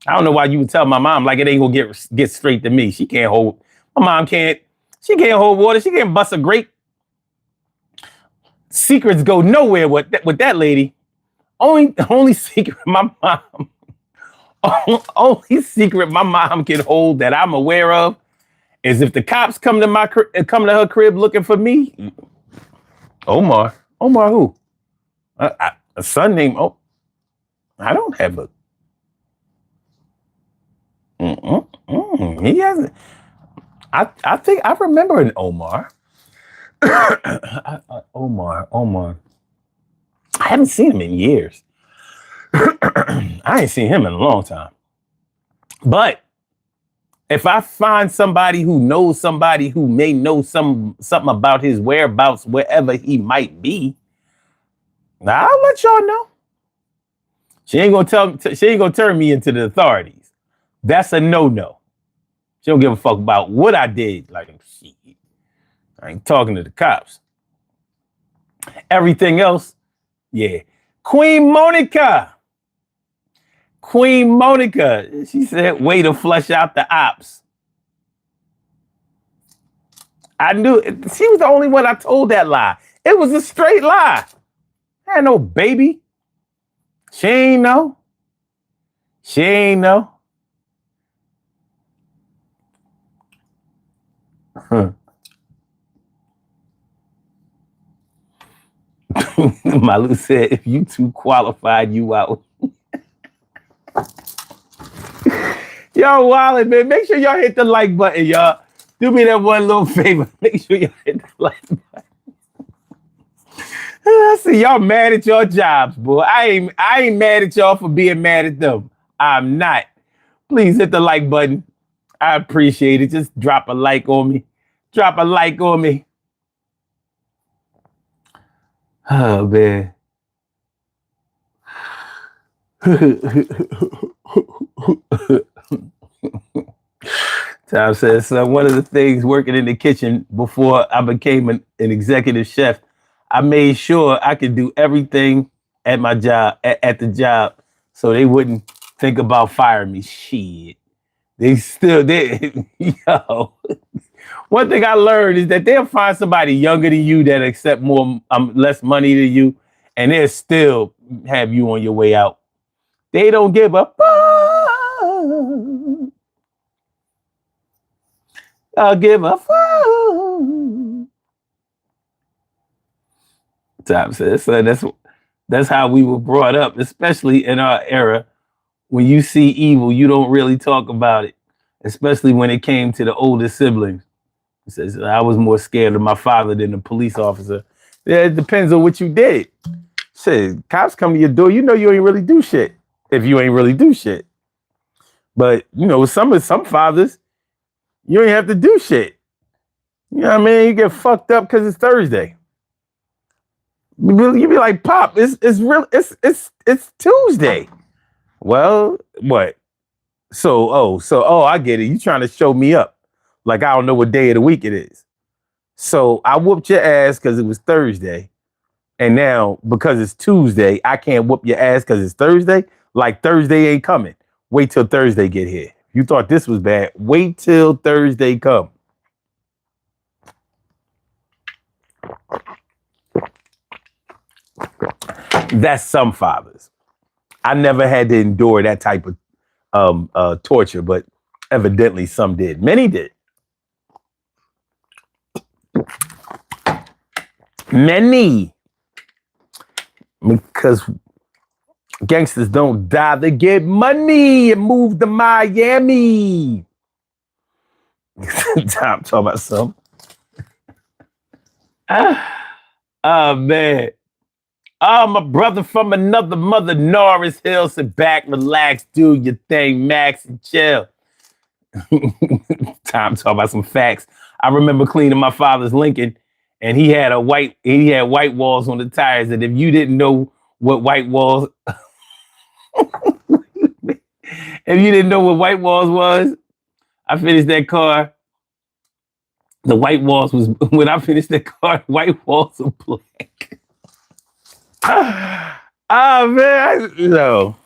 I don't know why you would tell my mom like it ain't gonna get straight to me. She can't hold. My mom can't. She can't hold water. She can't bust a grape. Secrets go nowhere with that lady. Only secret my mom. Only secret my mom can hold that I'm aware of is if the cops come to her crib looking for me. Omar who? A son named I don't have a. He hasn't. I think I remember an Omar. Omar. I haven't seen him in years. I ain't seen him in a long time. But if I find somebody who knows somebody who may know something about his whereabouts, wherever he might be, I'll let y'all know. She ain't gonna turn me into the authorities. That's a no-no. She don't give a fuck about what I did. Like, shit, I ain't talking to the cops. Everything else, yeah. Queen Monica, she said, way to flush out the ops. I knew she was the only one I told that lie. It was a straight lie. I had no baby. She ain't know. Malu said, if you two qualified, you out. Yo, Wallet, man, make sure y'all hit the like button, y'all. Do me that one little favor. Make sure y'all hit the like button. I see y'all mad at your jobs, boy. I ain't mad at y'all for being mad at them. I'm not. Please hit the like button. I appreciate it. Just drop a like on me. Drop a like on me. Oh, man. Tom says, son, one of the things working in the kitchen before I became an executive chef, I made sure I could do everything at my job, at the job, so they wouldn't think about firing me. Shit. Yo. One thing I learned is that they'll find somebody younger than you that accept less money than you, and they'll still have you on your way out. They don't give a fuck. I'll give a fuck. Tom says, so that's how we were brought up, especially in our era. When you see evil, you don't really talk about it, especially when it came to the older siblings. He says, I was more scared of my father than the police officer. Yeah, it depends on what you did. Shit, cops come to your door, you know you ain't really do shit if you ain't really do shit. But, you know, some fathers, you ain't have to do shit. You know what I mean? You get fucked up because it's Thursday. You be like, Pop, it's Tuesday. Well, what? So, I get it. You trying to show me up. Like, I don't know what day of the week it is. So I whooped your ass because it was Thursday. And now, because it's Tuesday, I can't whoop your ass because it's Thursday. Like, Thursday ain't coming. Wait till Thursday get here. You thought this was bad. Wait till Thursday come. That's some fathers. I never had to endure that type of torture, but evidently some did. Many did. Many. Because gangsters don't die, they get money and move to Miami. Time talking about some. Oh, man. Oh, my brother from another mother, Norris Hill. Sit back, relax, do your thing, Max, and chill. Time talking about some facts. I remember cleaning my father's Lincoln, and he had white walls on the tires. And if you didn't know what white walls, was, I finished that car. The white walls was when I finished that car. White walls were black. Oh man, no.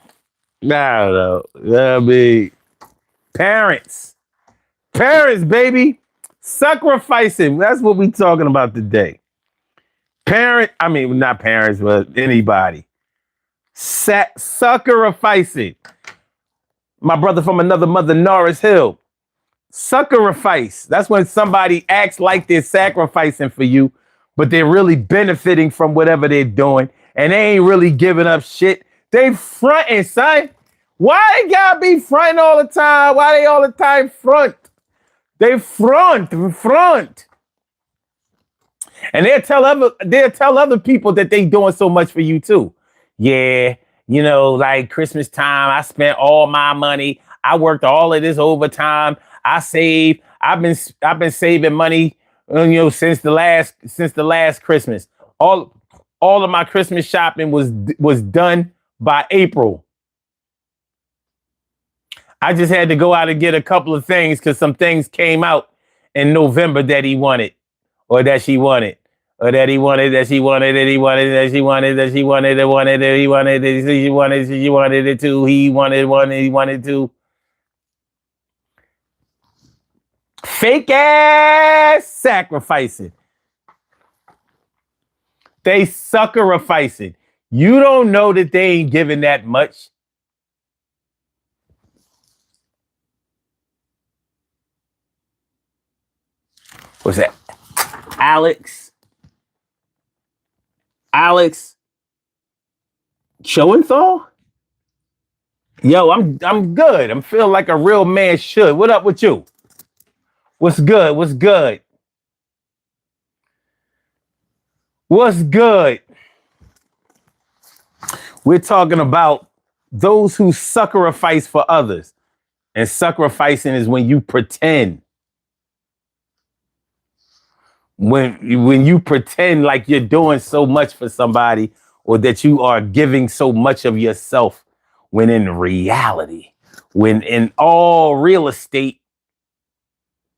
I mean, parents, baby, sucker-a-ficing. That's what we talking about today. Not parents, but anybody. Sucker-a-ficing. My brother from another mother, Norris Hill. Sucker-a-fice. That's when somebody acts like they're sacrificing for you, but they're really benefiting from whatever they're doing, and they ain't really giving up shit. They fronting, son. Why they gotta be fronting all the time? Why they all the time front? They front. And they'll tell other people that they doing so much for you too. Yeah, you know, like Christmas time, I spent all my money. I worked all of this overtime. I saved. I've been saving money, since the last Christmas. All of my Christmas shopping was done by April. I just had to go out and get a couple of things because some things came out in November that he wanted, or that she wanted, or that he wanted, that she wanted, that he wanted, that she wanted, that she wanted, that wanted, that he wanted, that she wanted it too. He wanted one, he wanted two. Fake ass sacrificing. They sucker-a-ficing. You don't know that they ain't giving that much. What's that? Alex Schoenthal? Yo, I'm good. I'm feeling like a real man should. What up with you? What's good? What's good? What's good? We're talking about those who sucker-a-fice for others. And sucker-a-ficing is when you pretend. When you pretend like you're doing so much for somebody or that you are giving so much of yourself, when in reality, when in all real estate,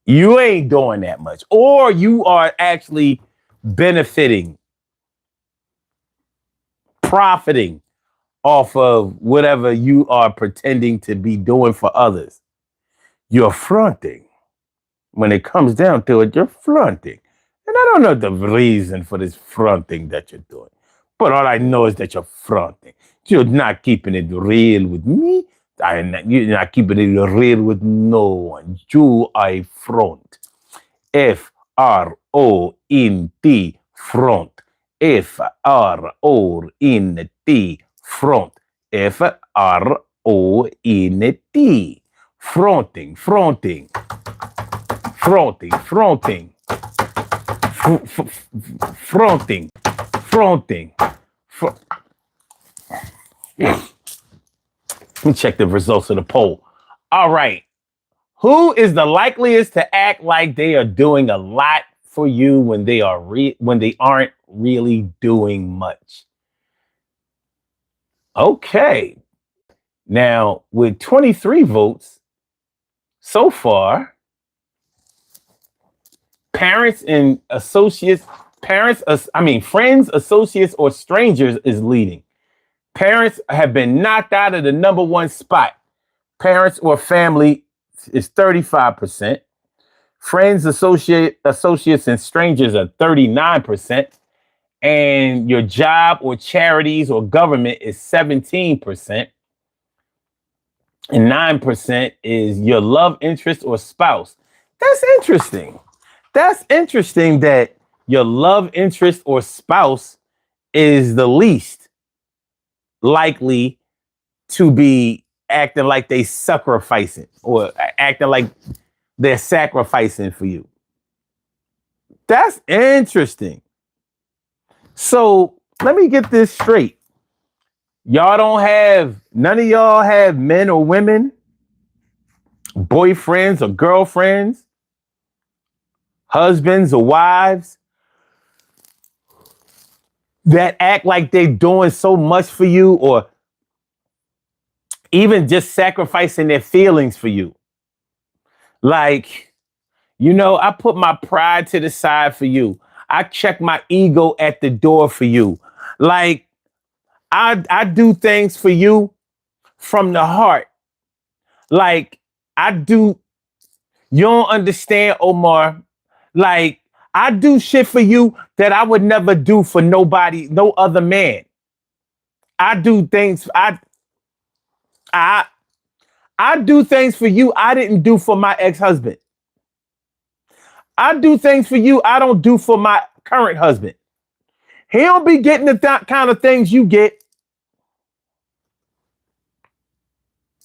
you ain't doing that much, or you are actually benefiting, profiting off of whatever you are pretending to be doing for others. You're fronting. When it comes down to it, you're fronting. And I don't know the reason for this fronting that you're doing. But all I know is that you're fronting. You're not keeping it real with me. You're not keeping it real with no one. You are front. F-R-O-N-T, front. F-R-O-N-T, front. F-R-O-N-T. Fronting, fronting, fronting, fronting, fronting, fronting. Let me check the results of the poll. All right. Who is the likeliest to act like they are doing a lot for you when they aren't really doing much? Okay. Now, with 23 votes so far, friends, associates, or strangers is leading. Parents have been knocked out of the number one spot. Parents or family is 35%. Friends, associates, and strangers are 39%. And your job or charities or government is 17%. And 9% is your love interest or spouse. That's interesting. That's interesting that your love interest or spouse is the least likely to be acting like they sucker-a-ficing or acting like they're sacrificing for you. That's interesting. So let me get this straight. None of y'all have men or women, boyfriends or girlfriends, husbands or wives that act like they're doing so much for you, or even just sacrificing their feelings for you. Like, I put my pride to the side for you. I check my ego at the door for you. Like, I do things for you from the heart. Like, you don't understand, Omar. Like, I do shit for you that I would never do for nobody, no other man. I do things, I do things for you I didn't do for my ex-husband. I do things for you I don't do for my current husband. He don't be getting the kind of things you get.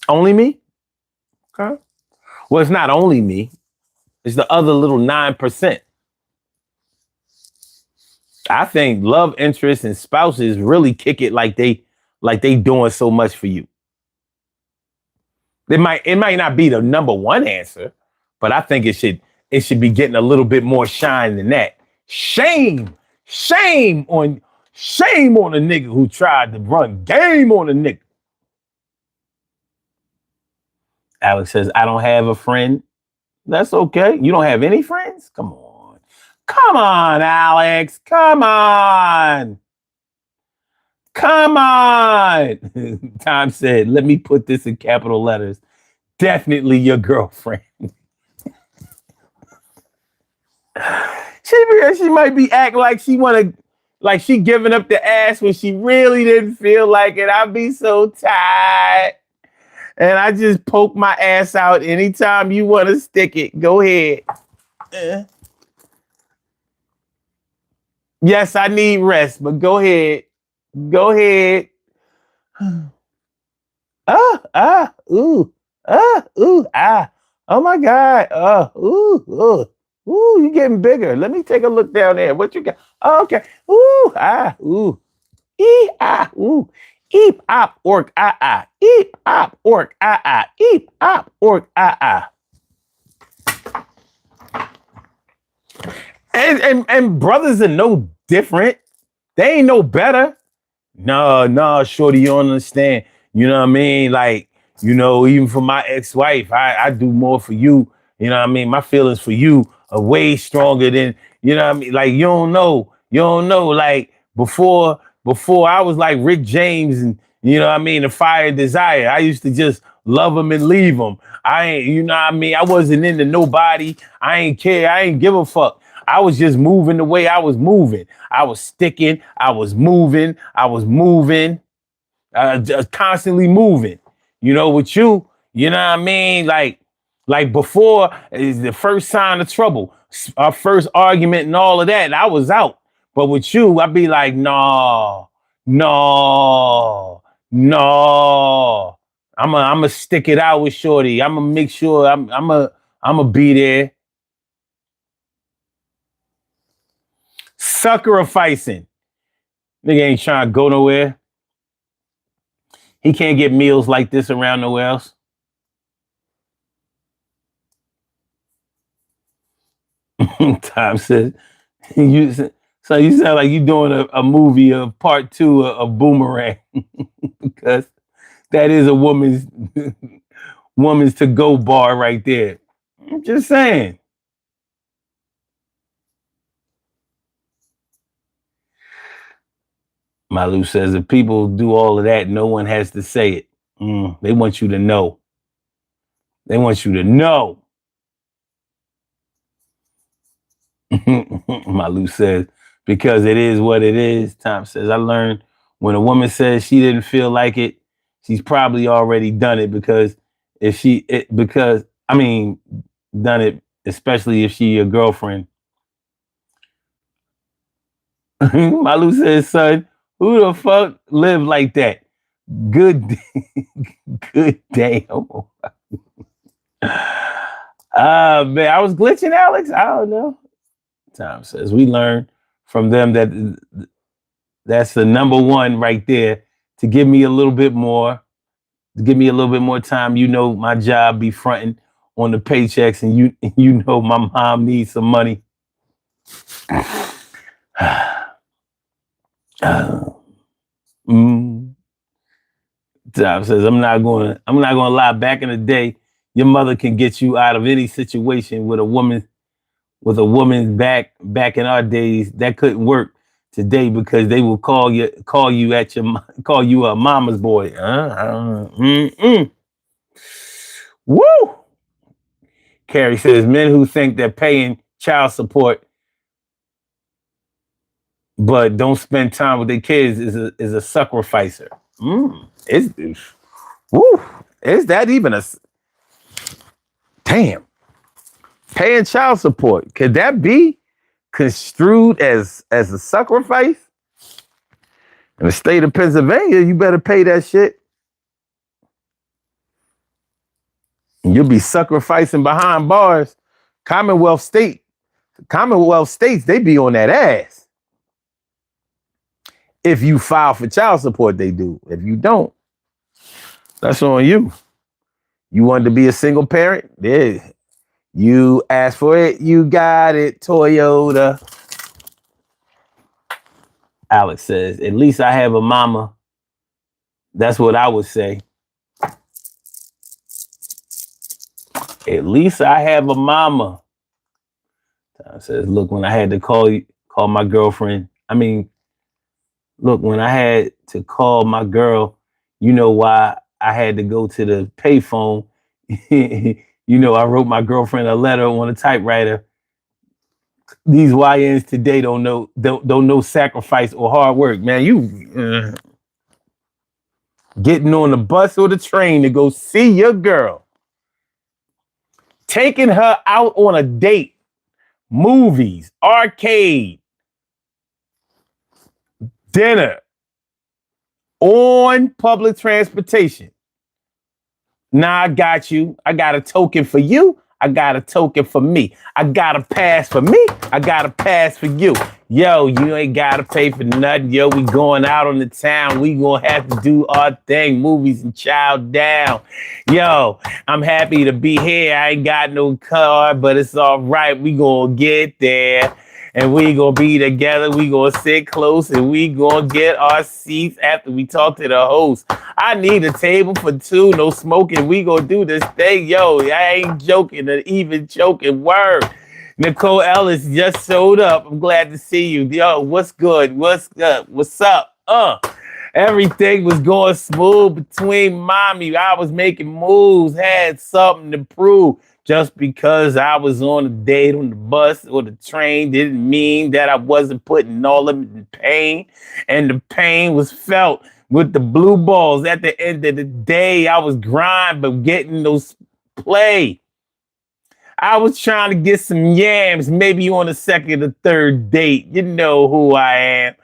Only me? Okay. Well, it's not only me. It's the other little 9%. I think love interests and spouses really kick it like they doing so much for you. It might not be the number one answer, but I think it should be getting a little bit more shine than that. Shame on a nigga who tried to run game on a nigga. Alex says, I don't have a friend. That's okay. You don't have any friends? Come on, Alex. Come on. Tom said, let me put this in capital letters. Definitely your girlfriend. She might be acting like she giving up the ass when she really didn't feel like it. I'd be so tired. And I just poke my ass out anytime you want to stick it. Go ahead. Yes, I need rest, but go ahead. Go ahead. Ooh. Oh my God. Ooh, you getting bigger. Let me take a look down there. What you got? Oh, okay. Ooh. Eep, op, ork, Eep, op, ork, Eep, op, ork, And brothers are no different. They ain't no better. No, shorty, you don't understand. You know what I mean? Like, even for my ex-wife, I do more for you. You know what I mean? My feelings for you are way stronger than, you know what I mean? Like, you don't know. Like, before I was like Rick James and, you know what I mean, the Fire and Desire. I used to just love them and leave them. I ain't, you know what I mean? I wasn't into nobody. I ain't care. I ain't give a fuck. I was just moving the way I was moving. I was sticking. I was moving. Just constantly moving. With you, you know what I mean? Like before is the first sign of trouble, our first argument and all of that. And I was out. But with you, I'd be like, no, no, no. I'm a stick it out with shorty. I'm gonna make sure I'm a be there. Sucker-a-Ficing. Nigga ain't trying to go nowhere. He can't get meals like this around nowhere else. Tom says, you sound like you doing a movie of part 2 of Boomerang because that is a woman's to go bar right there. I'm just saying. Malu says, if people do all of that, no one has to say it. They want you to know. They want you to know. Malu says, because it is what it is. Tom says, I learned when a woman says she didn't feel like it, she's probably already done it done it, especially if she your girlfriend. Malu says, son, who the fuck live like that? Good damn. Man, I was glitching, Alex. I don't know. Tom says, we learned from them that's the number one right there to give me a little bit more time. My job be fronting on the paychecks, and my mom needs some money. Tom says, I'm not gonna lie. Back in the day, your mother can get you out of any situation with a woman back in our days. That couldn't work today because they will call you a mama's boy. Woo! Carrie says, men who think they're paying child support but don't spend time with their kids is a sucker-ficer. Is that even a damn? Paying child support, could that be construed as a sacrifice? In the state of Pennsylvania, you better pay that shit. You'll be sacrificing behind bars. Commonwealth states, they be on that ass. If you file for child support, they do. If you don't, that's on you. You wanted to be a single parent? Yeah. You asked for it, you got it, Toyota. Alex says, at least I have a mama. That's what I would say. At least I have a mama. Tom says, look, when I had to call my girlfriend, when I had to call my girl, you know why I had to go to the payphone. I wrote my girlfriend a letter on a typewriter. These YNs today don't know sacrifice or hard work, man. You getting on the bus or the train to go see your girl, taking her out on a date, movies, arcade, dinner, on public transportation. Nah, I got you. I got a token for you. I got a token for me. I got a pass for me. I got a pass for you. Yo, you ain't gotta pay for nothing. Yo, we going out on the town. We gonna have to do our thing, movies and chow down. Yo, I'm happy to be here. I ain't got no car, but it's all right. We gonna get there. And we gonna be together. We gonna sit close and we gonna get our seats after we talk to the host. I need a table for two, no smoking. We gonna do this thing. Yo, I ain't joking, an even joking word. Nicole Ellis just showed up. I'm glad to see you. Yo, what's good? What's up? What's up? Everything was going smooth between mommy. I was making moves, had something to prove. Just because I was on a date on the bus or the train didn't mean that I wasn't putting all of it in pain. And the pain was felt with the blue balls. At the end of the day, I was grinding, but getting those play. I was trying to get some yams, maybe on a second or third date. You know who I am.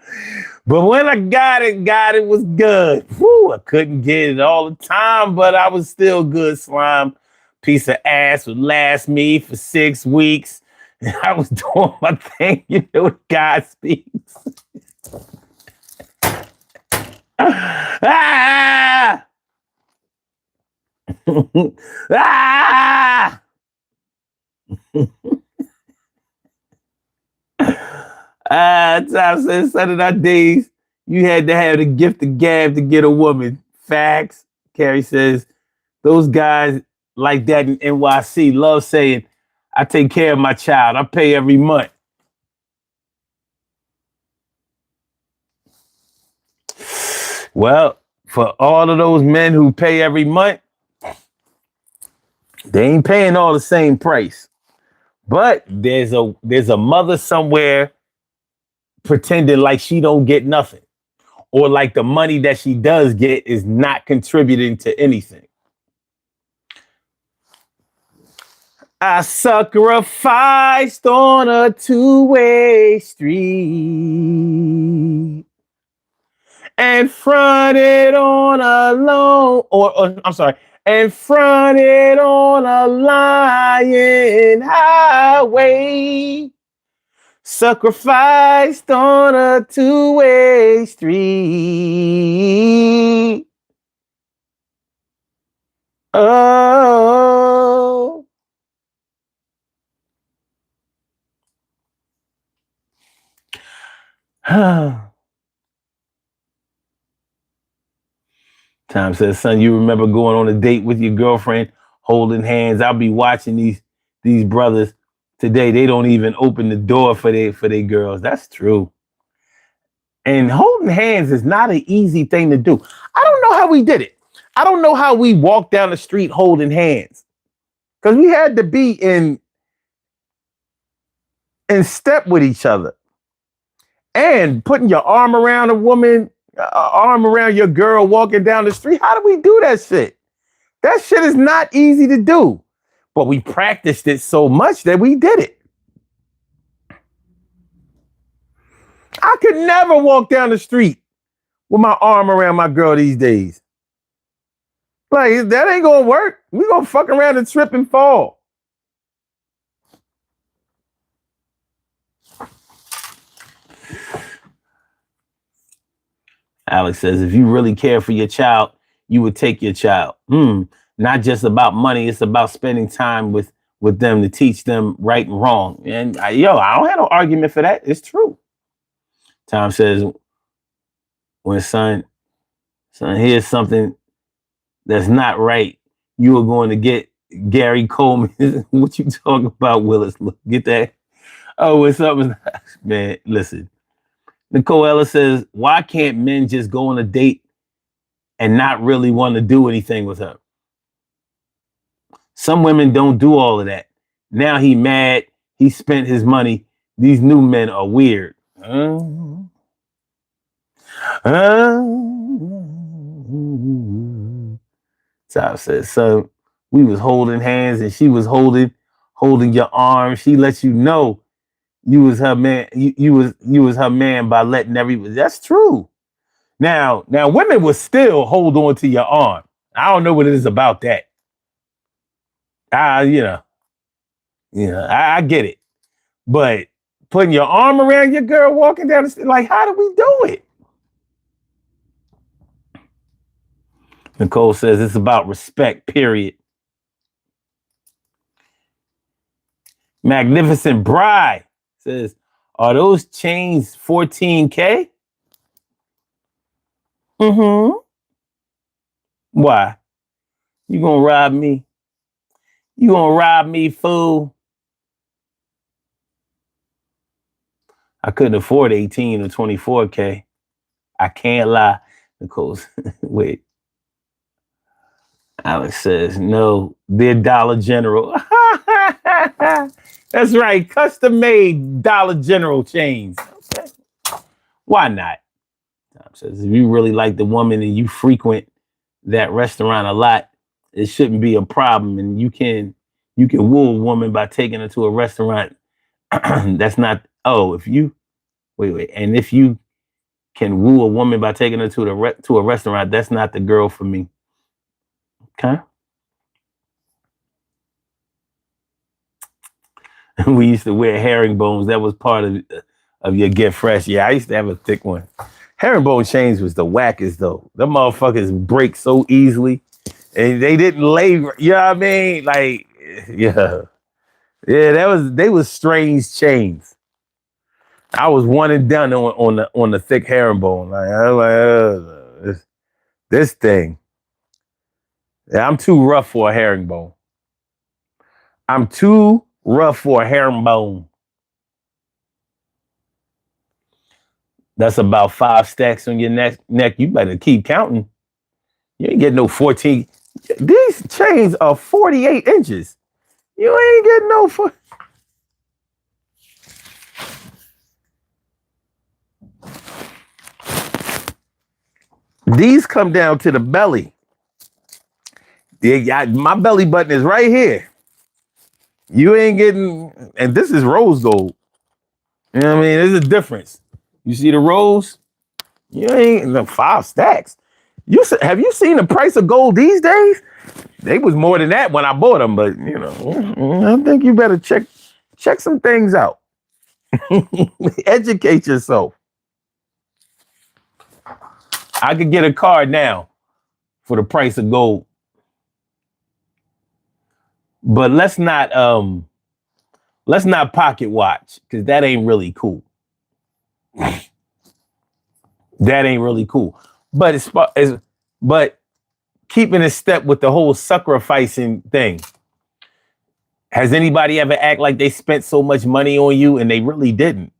But when I got it was good. Whew, I couldn't get it all the time, but I was still good slime. Piece of ass would last me for 6 weeks. And I was doing my thing. You know what God speaks. Ah! Ah! Tom says, son of our days, you had to have the gift of gab to get a woman. Facts. Carrie says, those guys like that in NYC love saying, I take care of my child. I pay every month. Well, for all of those men who pay every month, they ain't paying all the same price. But there's a mother somewhere pretending like she don't get nothing. Or like the money that she does get is not contributing to anything. I sucker-a-ficed on a two-way street and fronted on a and fronted on a lying highway. Sacrificed on a two-way street. Oh. Tom says, son, you remember going on a date with your girlfriend, holding hands? I'll be watching these brothers today. They don't even open the door for their girls. That's true. And holding hands is not an easy thing to do. I don't know how we did it. I don't know how we walked down the street holding hands. Because we had to be in step with each other. And putting your arm around a woman, arm around your girl walking down the street. How do we do that shit? That shit is not easy to do. But we practiced it so much that we did it. I could never walk down the street with my arm around my girl these days. Like, that ain't gonna work. We gonna fuck around and trip and fall. Alex says, if you really care for your child, you would take your child. Not just about money. It's about spending time with them to teach them right and wrong. And I don't have no argument for that. It's true. Tom says, when son, here's something that's not right, you are going to get Gary Coleman. What you talking about, Willis? Look, get that? Oh, it's something. Man, listen. Nicole Ellis says, why can't men just go on a date and not really want to do anything with her? Some women don't do all of that. Now he mad. He spent his money. These new men are weird. Top says, so we was holding hands and she was holding your arm. She let you know you was her man. You was her man by letting everybody. That's true. Now women will still hold on to your arm. I don't know what it is about that. I get it. But putting your arm around your girl walking down the street. Like, how do we do it? Nicole says it's about respect, period. Magnificent Bride says, are those chains 14K? Mm-hmm. Why? You gonna rob me? You gonna rob me, fool? I couldn't afford 18 or 24K. I can't lie. Nicole, wait. Alex says, no, they're Dollar General. That's right. Custom made Dollar General chains. Okay. Why not? Tom says, if you really like the woman and you frequent that restaurant a lot, it shouldn't be a problem. And you can woo a woman by taking her to a restaurant. That's not, if you, wait. And if you can woo a woman by taking her to a restaurant, that's not the girl for me. Okay. We used to wear herringbones. That was part of your get fresh. Yeah, I used to have a thick one. Herringbone chains was the wackest though. Them motherfuckers break so easily, and they didn't lay. You know what I mean? Like, yeah. They was strange chains. I was one and done on the thick herringbone. Like, I was like, this thing. Yeah, I'm too rough for a herringbone. I'm too rough for a herringbone. That's about 5 stacks on your neck. You better keep counting. You ain't getting no 14. These chains are 48 inches. You ain't getting no. These come down to the belly. My belly button is right here. You ain't getting, and this is rose gold. You know what I mean? There's a difference. You see the rose? You ain't no 5 stacks. Have you seen the price of gold these days? They was more than that when I bought them, but I think you better check some things out. Educate yourself. I could get a car now for the price of gold. But let's not pocket watch, because that ain't really cool. That ain't really cool. But keeping in step with the whole sucker-a-ficing thing. Has anybody ever act like they spent so much money on you and they really didn't?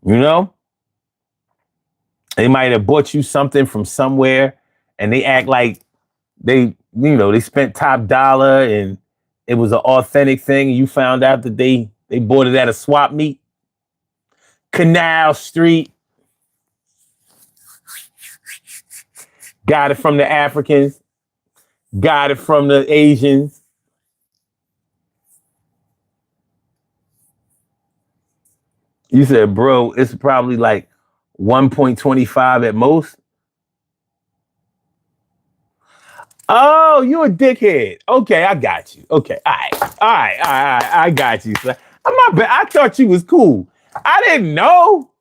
You know? They might have bought you something from somewhere and they act like they spent top dollar and it was an authentic thing, and you found out that they bought it at a swap meet. Canal Street. Got it from the Africans. Got it from the Asians. You said, bro, it's probably like 1.25 at most. Oh, you a dickhead. Okay, I got you. Okay, all right, I got you. So, I thought you was cool. I didn't know.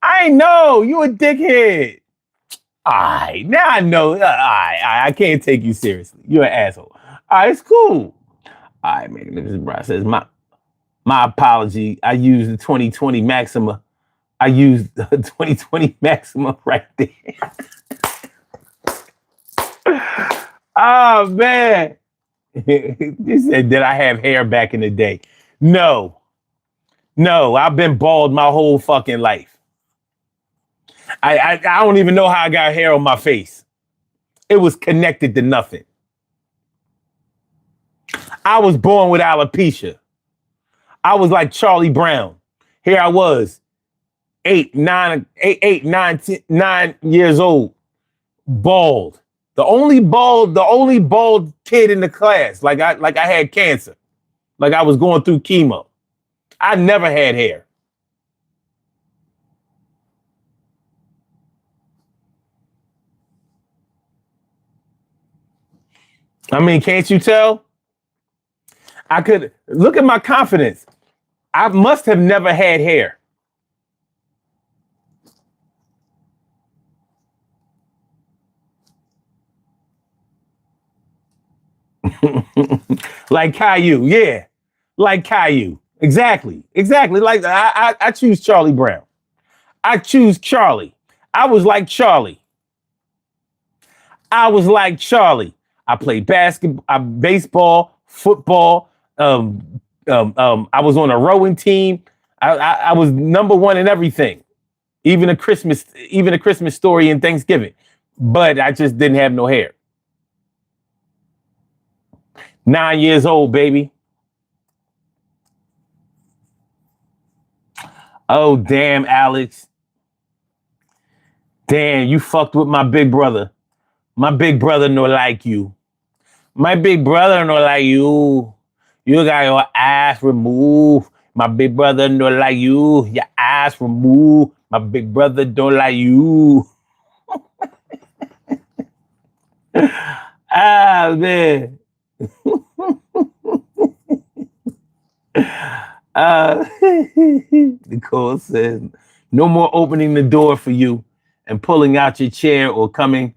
I ain't know. You a dickhead. All right, now I know. All right, I can't take you seriously. You're an asshole. All right, it's cool. All right, man. This Brian says, my apology. I used the 2020 Maxima. I used the 2020 Maxima right there. Oh, man. You said, did I have hair back in the day? No, I've been bald my whole fucking life. I don't even know how I got hair on my face. It was connected to nothing. I was born with alopecia. I was like Charlie Brown. Here I was, 9 years old, bald. The only bald kid in the class. Like I had cancer. Like I was going through chemo. I never had hair. I mean, can't you tell? I could look at my confidence. I must have never had hair. Like Caillou, yeah. Like Caillou. Exactly. Exactly. Like I choose Charlie Brown. I choose Charlie. I was like Charlie. I was like Charlie. I played basketball, baseball, football. I was on a rowing team. I was number one in everything, even a Christmas story and Thanksgiving. But I just didn't have no hair. 9 years old, baby. Oh, damn, Alex. Damn, you fucked with my big brother. My big brother no like you. My big brother no like you. You got your ass removed. My big brother no like you. Your ass removed. My big brother don't like you. Ah, man. Nicole says, no more opening the door for you and pulling out your chair or coming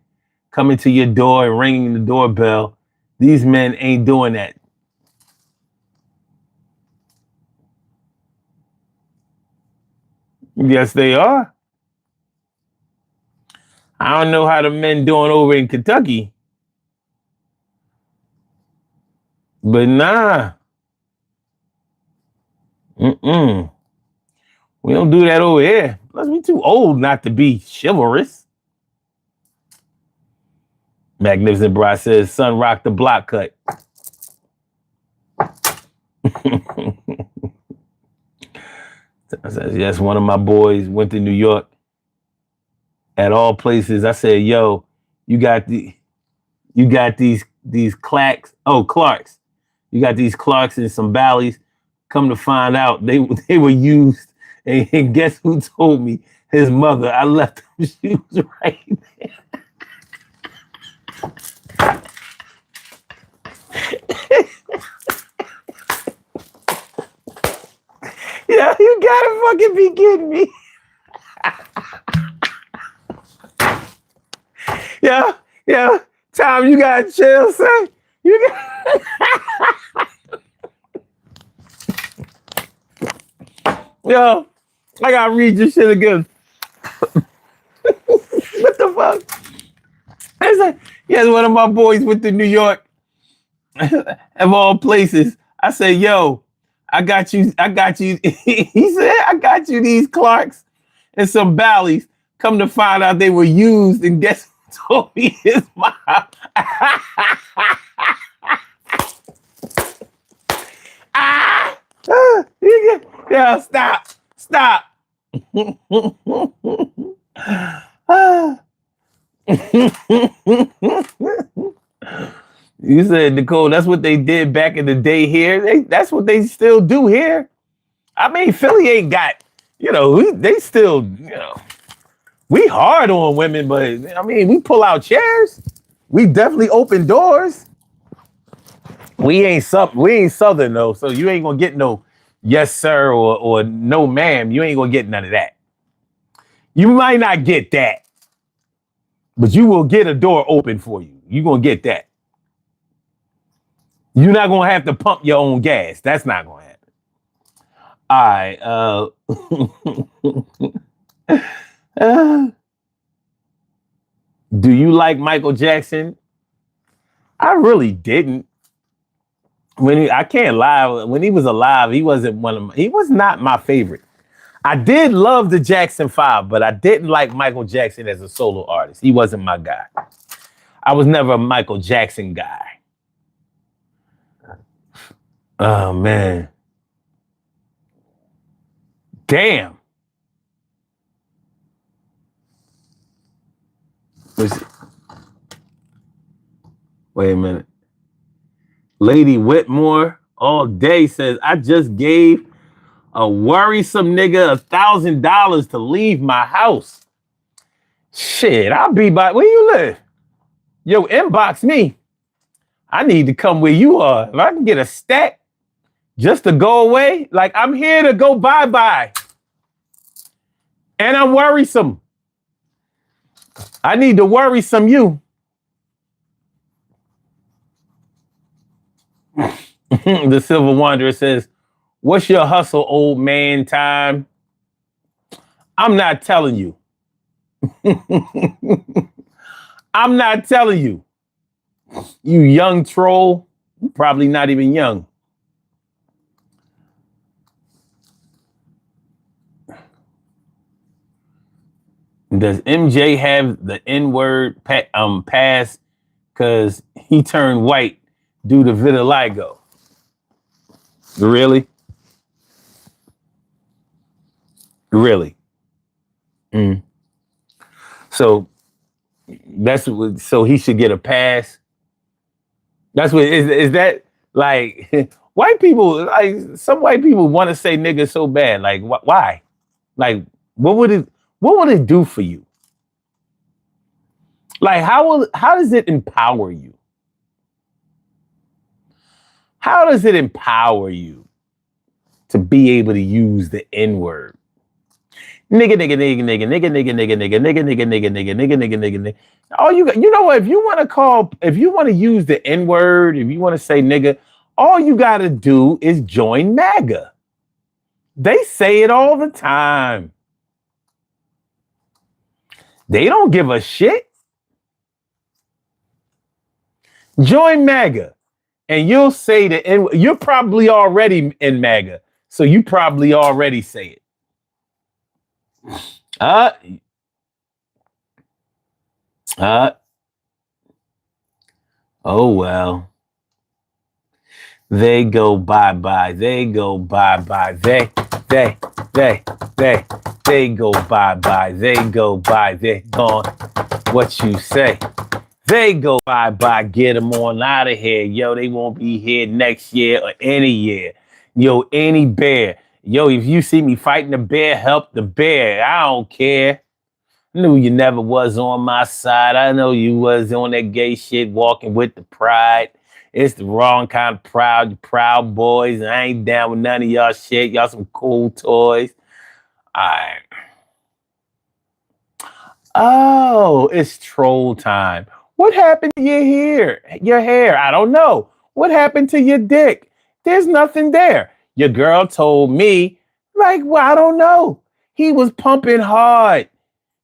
to your door and ringing the doorbell. These men ain't doing that. Yes, they are. I don't know how the men doing over in Kentucky. But nah. Mm-mm. We don't do that over here. Plus, we too old not to be chivalrous. Magnificent Bride says, son rock the block cut. Says, yes, one of my boys went to New York. At all places, I said, yo, you got these Clarks. Oh, Clarks. You got these Clarks and some Bally's. Come to find out, they were used. And guess who told me? His mother. I left them shoes right there. Yeah, you gotta fucking be kidding me. Yeah. Tom, you gotta chill, son. You got. Yo, I gotta read your shit again. What the fuck? It's like, yes, one of my boys went to New York, of all places. I said, yo, I got you. He said, I got you these Clarks and some Bally's. Come to find out they were used, and guess who told me his mom? Yeah, stop. You said, Nicole, that's what they did back in the day here. That's what they still do here. I mean, Philly ain't got, they still, we hard on women, but I mean, we pull out chairs. We definitely open doors. We ain't Southern though, so you ain't gonna get no yes sir or no ma'am. You ain't gonna get none of that. You might not get that, but you will get a door open for you. You're gonna get that. You're not gonna have to pump your own gas. That's not gonna happen. All right. Do you like Michael Jackson? I really didn't. I can't lie. When he was alive, he was not my favorite. I did love the Jackson 5, but I didn't like Michael Jackson as a solo artist. He wasn't my guy. I was never a Michael Jackson guy. Oh, man. Damn. Wait a minute. Lady Whitmore all day says, I just gave a worrisome nigga $1,000 to leave my house. Shit, I'll be by. Where you live? Yo, inbox me. I need to come where you are. If I can get a stack, Just to go away? Like, I'm here to go bye-bye. And I'm worrisome. I need to worrisome you. The Silver Wanderer says, what's your hustle, old man time? I'm not telling you. I'm not telling you. You young troll. Probably not even young. Does MJ have the N-word pass because he turned white due to vitiligo? Really? Really? Mm. So that's what, so he should get a pass. That's what is that like white people, like some white people want to say nigga so bad. Like why? Like what would it do for you? Like how does it empower you? How does it empower you to be able to use the N-word? Nigga, nigga, nigga, nigga, nigga, nigga, nigga, nigga, nigga, nigga, nigga, nigga, nigga, nigga, nigga, nigga. All you know what? If you want to use the N-word, if you want to say nigga, all you got to do is join MAGA. They say it all the time. They don't give a shit. Join MAGA, and you'll say the N. You're probably already in MAGA, so you probably already say it. Oh well. They go bye-bye. They go bye-bye. They go bye-bye. They go bye. They gone. What you say? They go bye-bye. Get them on out of here. Yo, they won't be here next year or any year. Yo, any bear. Yo, if you see me fighting the bear, help the bear. I don't care. Knew you never was on my side. I know you was on that gay shit, walking with the pride. It's the wrong kind of proud. You proud boys. I ain't down with none of y'all shit. Y'all some cool toys. All right. Oh, it's troll time. What happened to your hair? Your hair? I don't know. What happened to your dick? There's nothing there. Your girl told me, like, well, I don't know. He was pumping hard.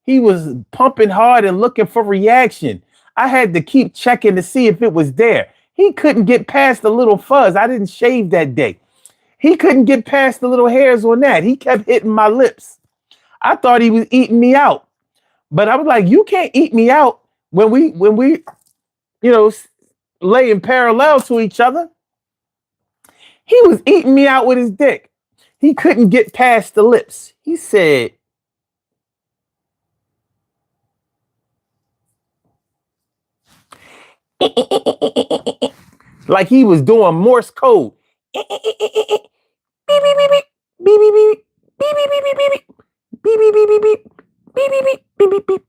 He was pumping hard and looking for reaction. I had to keep checking to see if it was there. He couldn't get past the little fuzz. I didn't shave that day. He couldn't get past the little hairs on that. He kept hitting my lips. I thought he was eating me out. But I was like, you can't eat me out when we, lay in parallel to each other. He was eating me out with his dick. He couldn't get past the lips. He said, like he was doing Morse code. No penetration. Beep beep beep beep beep beep beep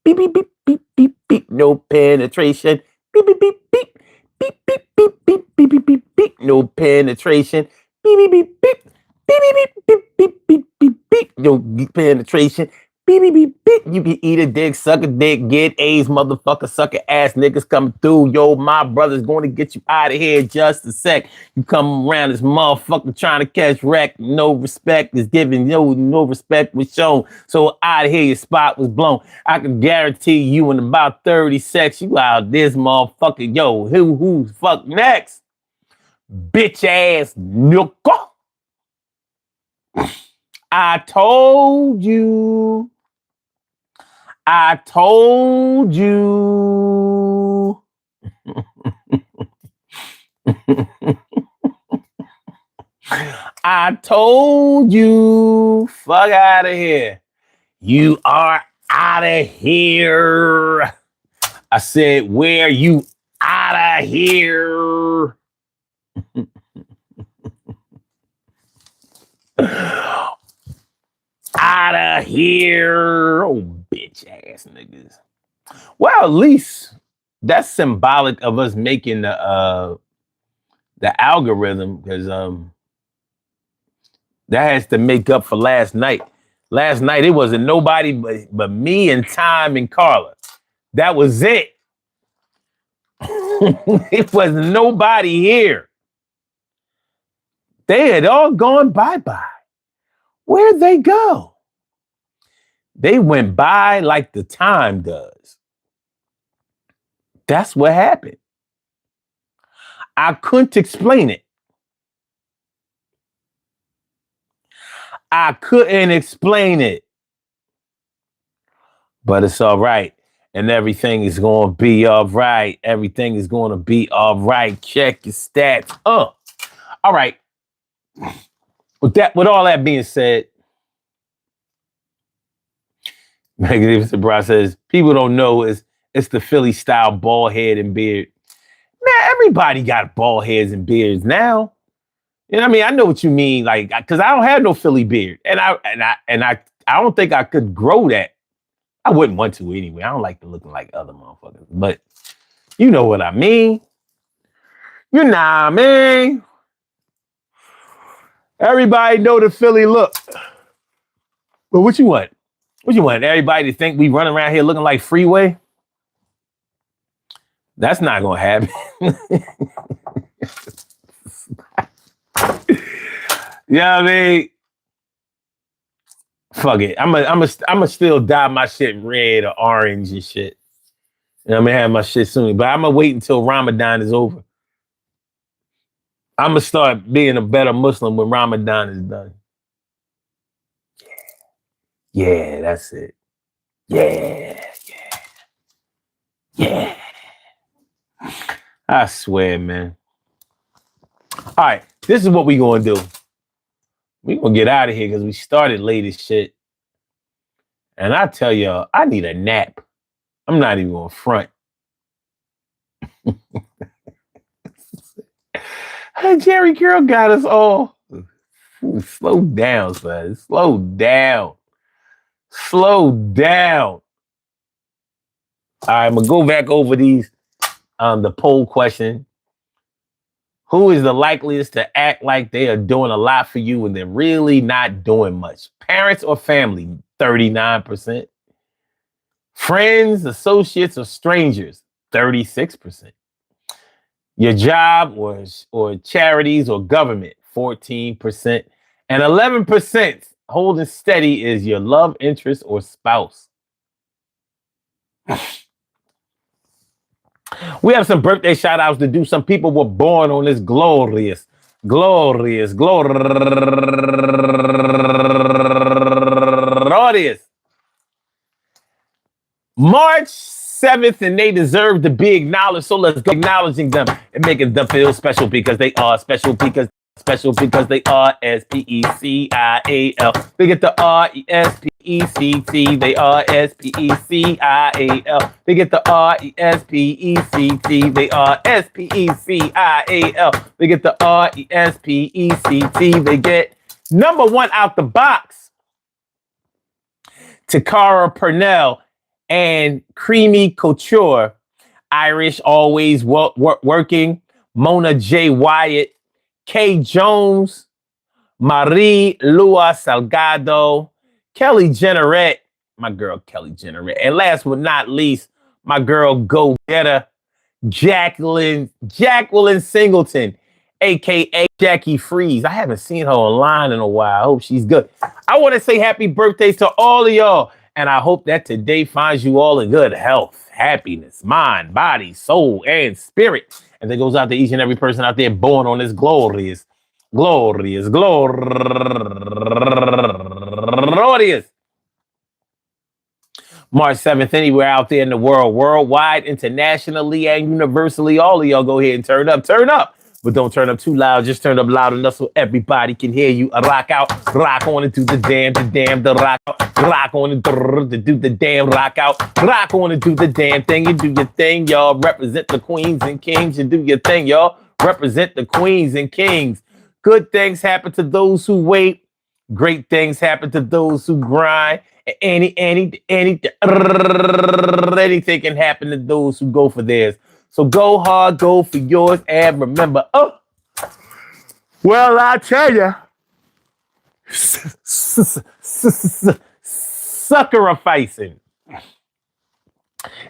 beep beep beep beep beep. No penetration. Beep beep beep beep beep beep beep beep beep beep beep. No penetration. Beep beep beep beep. You can eat a dick, suck a dick, get A's, motherfucker, sucker ass niggas coming through. Yo, my brother's going to get you out of here just a sec. You come around this motherfucker trying to catch wreck. No respect is given. No respect was shown. So out of here, your spot was blown. I can guarantee you in about 30 seconds, you out this motherfucker. Yo, who's fuck next? Bitch ass nigga. I told you. I told you. I told you. Fuck out of here. You are out of here. I said, where you out of here? Out of here. Oh, bitch ass niggas. Well, at least that's symbolic of us making the the algorithm, because that has to make up for last night. Last night it wasn't nobody but me and Time and Carla. That was it. It was nobody here. They had all gone bye-bye. Where'd they go? They went by like the time does. That's what happened. I couldn't explain it. I couldn't explain it. But it's all right. And everything is going to be all right. Everything is going to be all right. Check your stats. All right. With all that being said, Magnificent Bra says, people don't know it's the Philly style bald head and beard. Man, everybody got bald heads and beards now. You know what I mean? I know what you mean, like, because I don't have no Philly beard, and I don't think I could grow that. I wouldn't want to anyway. I don't like to looking like other motherfuckers, but you know what I mean. You know what I mean. Everybody know the Philly look. But what you want? What you want? Everybody to think we run around here looking like Freeway? That's not gonna happen. You know what I mean? Fuck it. I'm still dye my shit red or orange and shit. You know, I'm gonna have my shit soon, but I'm gonna wait until Ramadan is over. I'm gonna start being a better Muslim when Ramadan is done. Yeah, that's it. Yeah. I swear, man. All right, this is what we gonna do. We gonna get out of here because we started late as shit. And I tell y'all, I need a nap. I'm not even gonna front. Jerry Curl got us all. Slow down, son. Slow down. Slow down. All right, I'm gonna go back over these. The poll question. Who is the likeliest to act like they are doing a lot for you when they're really not doing much? Parents or family? 39%. Friends, associates, or strangers? 36%. Your job or charities or government? 14%. And 11% holding steady is your love interest or spouse. We have some birthday shout outs to do. Some people were born on this glorious March 7th, and they deserve to be acknowledged. So let's go acknowledging them and making them feel special because they are special because they are S-P-E-C-I-A-L. They get the R-E-S-P-E-C-T. They are S-P-E-C-I-A-L. They get the R-E-S-P-E-C-T. They are S-P-E-C-I-A-L. They get the R-E-S-P-E-C-T. They get number one out the box. Takara Purnell and Creamy Couture. Irish, always working. Mona J. Wyatt. Kay Jones, Marie Lua Salgado, Kelly Jenneret, my girl Kelly Jenneret, and last but not least, my girl go-getter, Jacqueline Singleton, aka Jackie Freeze. I haven't seen her online in a while. I hope she's good. I want to say happy birthday to all of y'all, and I hope that today finds you all in good health, happiness, mind, body, soul, and spirit. And that goes out to each and every person out there born on this glorious March 7th, anywhere out there in the world, worldwide, internationally, and universally. All of y'all go ahead and turn up. But don't turn up too loud. Just turn up loud enough so everybody can hear you. Rock out, rock on and do the damn, the rock out. Rock on and do the damn rock out. Rock on and do the damn thing. You do your thing, y'all. Represent the queens and kings. You do your thing, y'all. Represent the queens and kings. Good things happen to those who wait. Great things happen to those who grind. Anything can happen to those who go for theirs. So go hard, go for yours, and remember, Well, I tell you, sucker-a-ficing.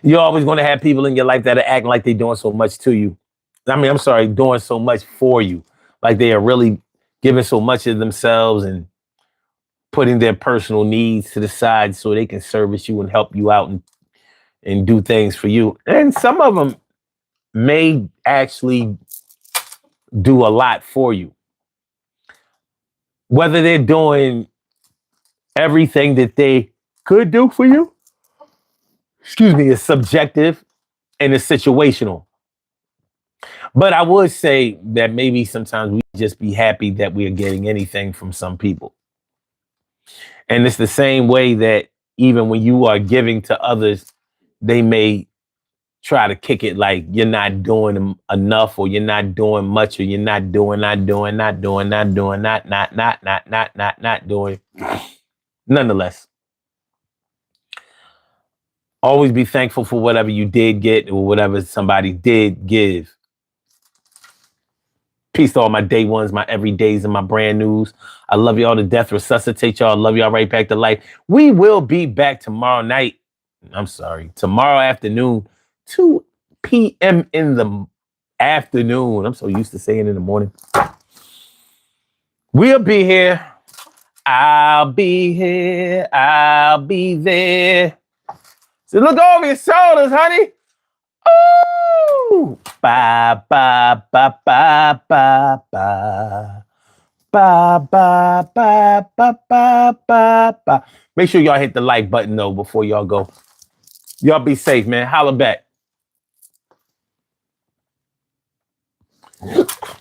You're always going to have people in your life that are acting like they're doing so much to you. I mean, I'm sorry, doing so much for you. Like they are really giving so much of themselves and putting their personal needs to the side so they can service you and help you out and do things for you. And some of them may actually do a lot for you. Whether they're doing everything that they could do for you, excuse me, is subjective and it's situational. But I would say that maybe sometimes we just be happy that we are getting anything from some people. And it's the same way that even when you are giving to others, they may try to kick it like you're not doing enough or you're not doing much or you're not doing. Nonetheless, always be thankful for whatever you did get or whatever somebody did give. Peace to all my day ones, my everydays, and my brand news. I love y'all to death. Resuscitate y'all. Love y'all right back to life. We will be back tomorrow night. I'm sorry, tomorrow afternoon, 2 p.m. in the afternoon. I'm so used to saying in the morning. We'll be here. I'll be here. I'll be there. So look over your shoulders, honey. Ooh. Ba ba ba ba ba ba. Ba ba ba ba ba ba ba. Make sure y'all hit the like button though before y'all go. Y'all be safe, man. Holla back.